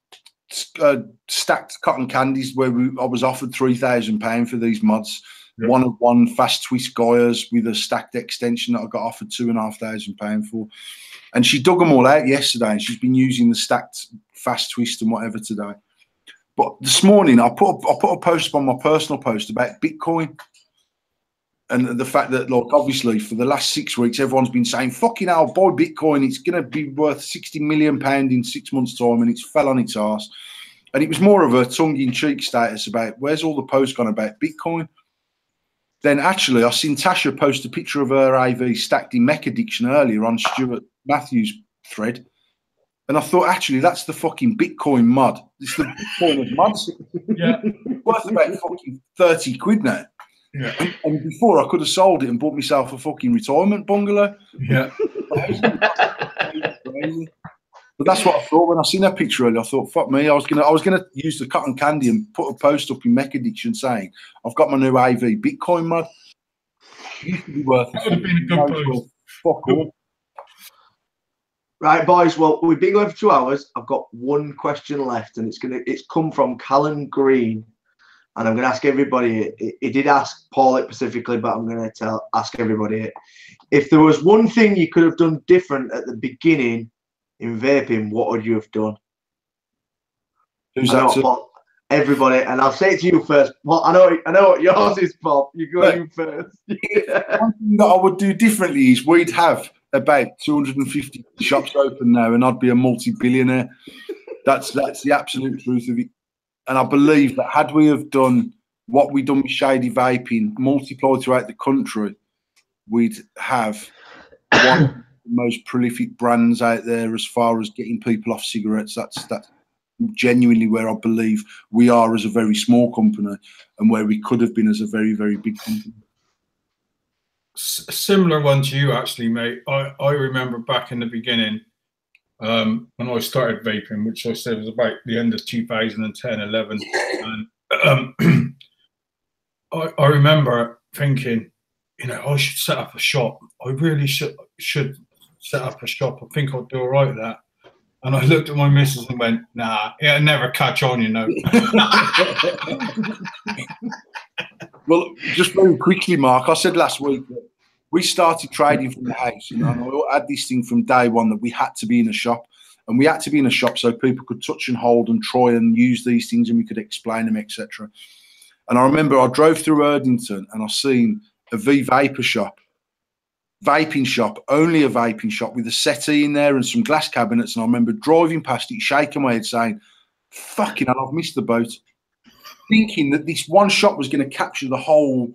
stacked cotton candies where I was offered £3,000 for these mods. Yeah. One of one fast twist Goyas with a stacked extension that I got offered £2,500 for. And she dug them all out yesterday, and she's been using the stacked fast twist and whatever today. But this morning, I put a post on my personal post about Bitcoin and the fact that, look, obviously for the last 6 weeks, everyone's been saying, fucking hell, buy Bitcoin. It's going to be worth £60 million in 6 months' time, and it's fell on its arse. And it was more of a tongue-in-cheek status about where's all the posts gone about Bitcoin. Then actually, I seen Tasha post a picture of her AV stacked in Mech addiction earlier on Stuart Matthews' thread. And I thought, actually, that's the fucking Bitcoin mod. It's the Bitcoin of mods. Yeah. Worth about fucking 30 quid now. Yeah. And before I could have sold it and bought myself a fucking retirement bungalow. Yeah. But that's what I thought when I seen that picture earlier. I thought, fuck me, I was gonna use the cotton candy and put a post up in Mech Addiction saying, I've got my new AV Bitcoin mod. It used to be worth that would have been a good post. Fuck all. Right, boys. Well, we've been going for 2 hours. I've got one question left, and it's come from Callum Green, and I'm going to ask everybody. He did ask Paul it specifically, but I'm going to ask everybody it. If there was one thing you could have done different at the beginning in vaping, what would you have done? Who's that? Paul, everybody, and I'll say it to you first. Paul, I know what yours is, Paul. You go you first. One thing that I would do differently is we'd have about 250 shops open now, and I'd be a multi-billionaire. That's the absolute truth of it. And I believe that had we have done what we've done with Shady Vaping, multiplied throughout the country, we'd have one of the most prolific brands out there as far as getting people off cigarettes. That's genuinely where I believe we are as a very small company, and where we could have been as a very, very big company. Similar one to you, actually, mate. I remember back in the beginning when I started vaping, which I said was about the end of 2010, 11. And I remember thinking, you know, I should set up a shop. I really should set up a shop. I think I'd do all right at that. And I looked at my missus and went, nah, it'll never catch on, you know. Well, just very quickly, Mark, I said last week that we started trading from the house, you know, and I had this thing from day one that we had to be in a shop. And we had to be in a shop so people could touch and hold and try and use these things, and we could explain them, etc. And I remember I drove through Erdington and I seen a vaping shop, only a vaping shop with a settee in there and some glass cabinets. And I remember driving past it, shaking my head saying, fucking hell, I've missed the boat. Thinking that this one shop was going to capture the whole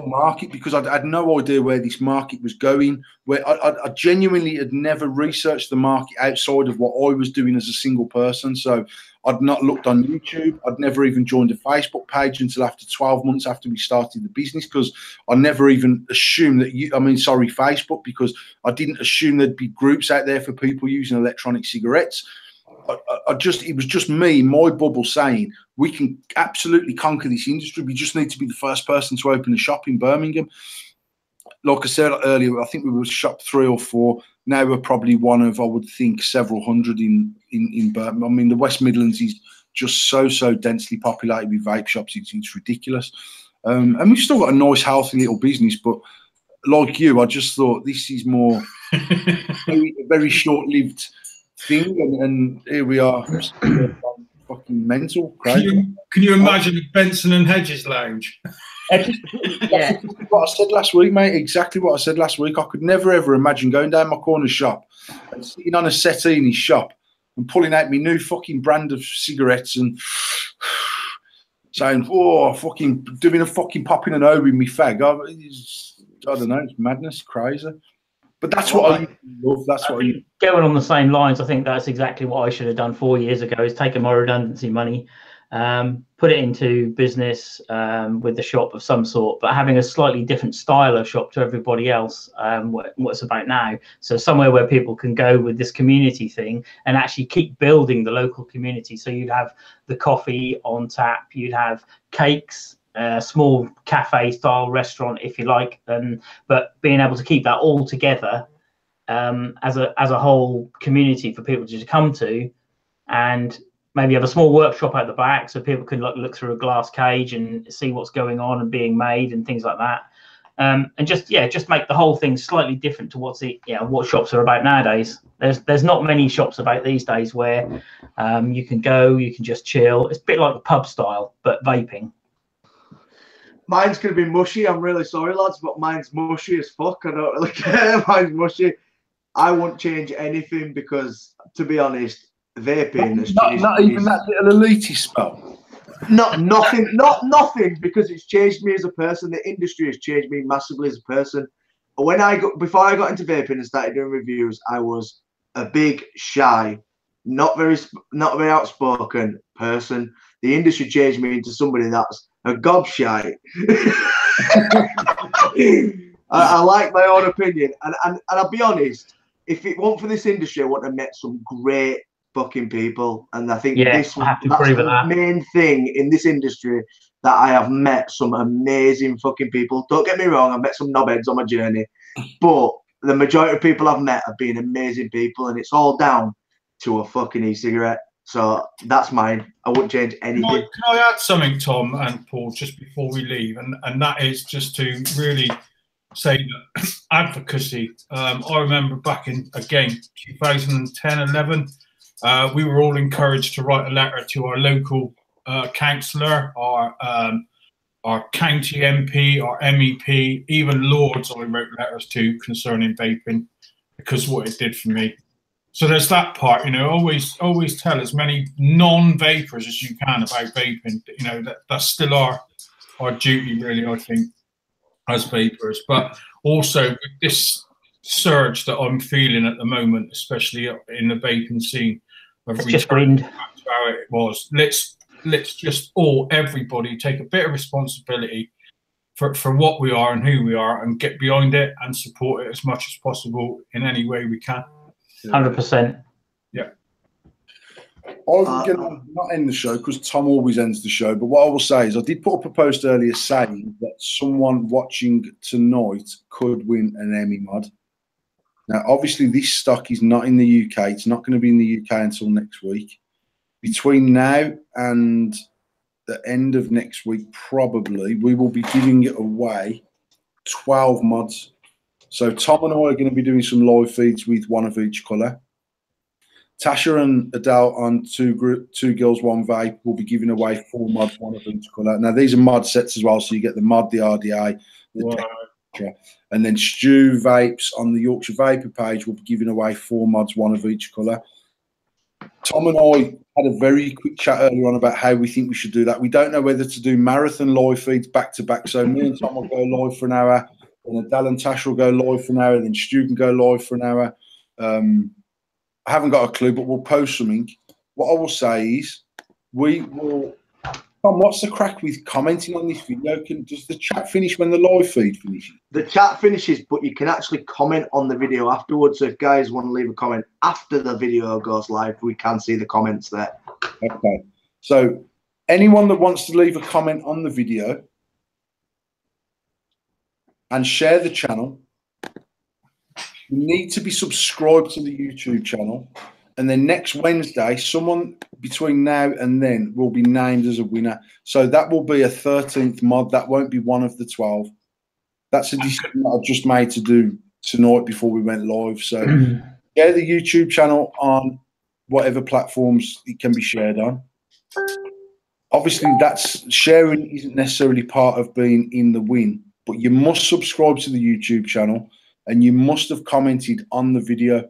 market, because I had no idea where this market was going. Where I genuinely had never researched the market outside of what I was doing as a single person. So I'd not looked on YouTube. I'd never even joined a Facebook page until after 12 months after we started the business, because I never even assumed that Facebook, because I didn't assume there'd be groups out there for people using electronic cigarettes. It was just me, my bubble, saying we can absolutely conquer this industry. We just need to be the first person to open a shop in Birmingham. Like I said earlier, I think we were shop 3 or 4. Now we're probably one of, I would think, several hundred in Birmingham. I mean, the West Midlands is just so densely populated with vape shops. It's ridiculous. And we've still got a nice, healthy little business. But like you, I just thought this is more a very short-lived thing, and here we are, fucking mental. Can you imagine a Benson and Hedges lounge? Yeah. What I said last week, mate. Exactly what I said last week. I could never ever imagine going down my corner shop and sitting on a settee in his shop and pulling out my new fucking brand of cigarettes and saying, "Oh, fucking doing a fucking popping an O with me fag." I don't know. It's madness, crazy. But that's what I love. That's what I going on the same lines. I think that's exactly what I should have done 4 years ago: is taken my redundancy money, put it into business with the shop of some sort, but having a slightly different style of shop to everybody else. What's about now? So somewhere where people can go with this community thing and actually keep building the local community. So you'd have the coffee on tap, you'd have cakes. Small cafe style restaurant, if you like, but being able to keep that all together as a whole community for people to come to, and maybe have a small workshop at the back so people can look through a glass cage and see what's going on and being made and things like that. And just make the whole thing slightly different to what shops are about nowadays. There's not many shops about these days where you can go, you can just chill. It's a bit like the pub style, but vaping. Mine's going to be mushy. I'm really sorry, lads, but mine's mushy as fuck. I don't really care. Mine's mushy. I won't change anything because, to be honest, vaping has changed. Not even that little elitist spell. Nothing, because it's changed me as a person. The industry has changed me massively as a person. Before I got into vaping and started doing reviews, I was a big, shy, not very outspoken person. The industry changed me into somebody that's a gobshite. I like my own opinion, and I'll be honest. If it weren't for this industry, I would have met some great fucking people, and I think that's the main thing in this industry, that I have met some amazing fucking people. Don't get me wrong, I've met some knobheads on my journey, but the majority of people I've met have been amazing people, and it's all down to a fucking e-cigarette. So that's mine. I wouldn't change anything. Can I add something, Tom and Paul, just before we leave? And that is just to really say that advocacy. I remember back in, again, 2010-11, we were all encouraged to write a letter to our local councillor, our county MP, our MEP, even Lords I wrote letters to concerning vaping, because what it did for me. So there's that part, you know, always tell as many non-vapers as you can about vaping. You know, that's still our duty, really, I think, as vapers. But also with this surge that I'm feeling at the moment, especially in the vaping scene, of returning back to how it was. Let's just everybody take a bit of responsibility for what we are and who we are, and get behind it and support it as much as possible in any way we can. 100%. Yeah. I'm going to not end the show because Tom always ends the show, but what I will say is I did put up a post earlier saying that someone watching tonight could win an Emmy mod. Now, obviously, this stock is not in the UK. It's not going to be in the UK until next week. Between now and the end of next week, probably, we will be giving it away 12 mods. So Tom and I are going to be doing some live feeds with one of each colour. Tasha and Adele on Two Girls, One Vape will be giving away 4 mods, one of each colour. Now, these are mod sets as well, so you get the mod, the RDA, the texture. And then Stu Vapes on the Yorkshire Vapor page will be giving away 4 mods, one of each colour. Tom and I had a very quick chat earlier on about how we think we should do that. We don't know whether to do marathon live feeds back to back. So me and Tom will go live for an hour, and Adele and Tash will go live for an hour, and then Stu can go live for an hour. I haven't got a clue, but we'll post something. What I will say is we will... Tom, what's the crack with commenting on this video? Does the chat finish when the live feed finishes? The chat finishes, but you can actually comment on the video afterwards. So if guys want to leave a comment after the video goes live, we can see the comments there. Okay. So anyone that wants to leave a comment on the video and share the channel, you need to be subscribed to the YouTube channel. And then next Wednesday, someone between now and then will be named as a winner. So that will be a 13th mod. That won't be one of the 12. That's a decision that I just made to do tonight before we went live. So share the YouTube channel on whatever platforms it can be shared on. Obviously, that's sharing isn't necessarily part of being in the win, but you must subscribe to the YouTube channel and you must have commented on the video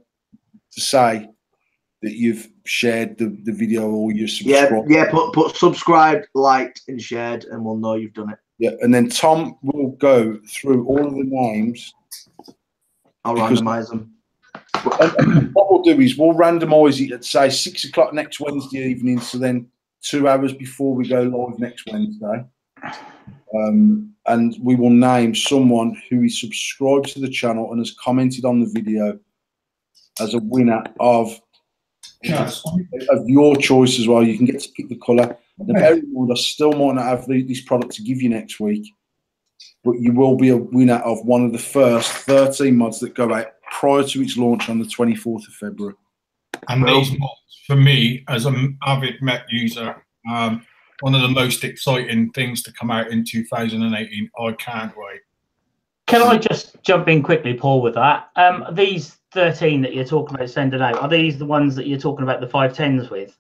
to say that you've shared the video or you're subscribed. Yeah, put subscribed, liked, and shared, and we'll know you've done it. Yeah, and then Tom will go through all of the names. I'll randomise them. And what we'll do is we'll randomise it at, say, 6 o'clock next Wednesday evening, so then 2 hours before we go live next Wednesday. And we will name someone who is subscribed to the channel and has commented on the video as a winner of your choice as well. You can get to pick the colour. The very I still might not have this product to give you next week, but you will be a winner of one of the first 13 mods that go out prior to its launch on the 24th of February. And these mods for me, as an avid Mech user, one of the most exciting things to come out in 2018. I can't wait. Can I just jump in quickly, Paul, with that? These 13 that you're talking about sending out, are these the ones that you're talking about the 510s with?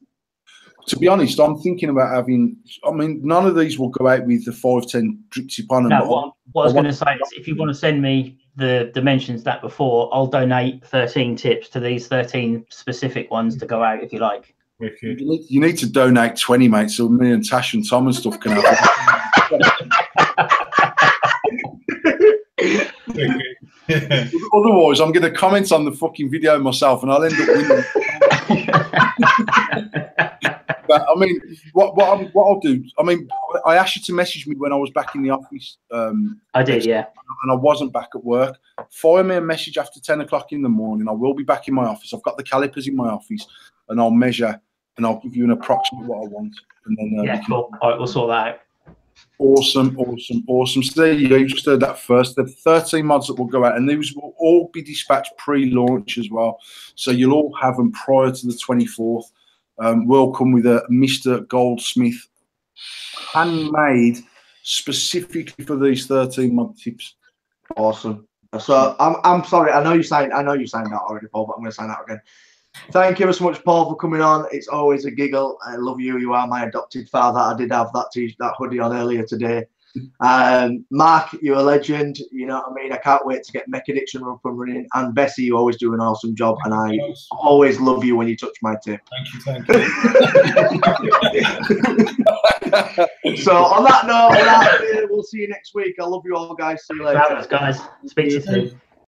To be honest, I'm thinking about having. I mean, none of these will go out with the 510 dripsy on them. No, what I was going to say is, if you want to send me the dimensions that before, I'll donate 13 tips to these 13 specific ones to go out if you like. You need to donate 20, mate, so me and Tash and Tom and stuff can have it. Otherwise, I'm going to comment on the fucking video myself, and I'll end up winning. But I mean, what I'll do. I mean, I asked you to message me when I was back in the office. I did, yeah. And I wasn't back at work. Fire me a message after 10 o'clock in the morning. I will be back in my office. I've got the calipers in my office, and I'll measure, and I'll give you an approximate what I want. And then yeah, cool. All right, we'll sort that out. Awesome. So there you just heard that first. The 13 mods that will go out, and these will all be dispatched pre-launch as well. So you'll all have them prior to the 24th. Will come with a Mr. Goldsmith, handmade specifically for these 13 mod tips. Awesome. So I'm sorry. I know you signed out already, Paul, but I'm going to sign out again. Thank you ever so much, Paul, for coming on. It's always a giggle. I love you. You are my adopted father. I did have that hoodie on earlier today. Mark, you're a legend. You know what I mean? I can't wait to get Mech Addiction up and running. And Bessie, you always do an awesome job. And I always love you when you touch my tip. Thank you. So on that note, we'll see you next week. I love you all, guys. See you later. Guys. Speak to you soon.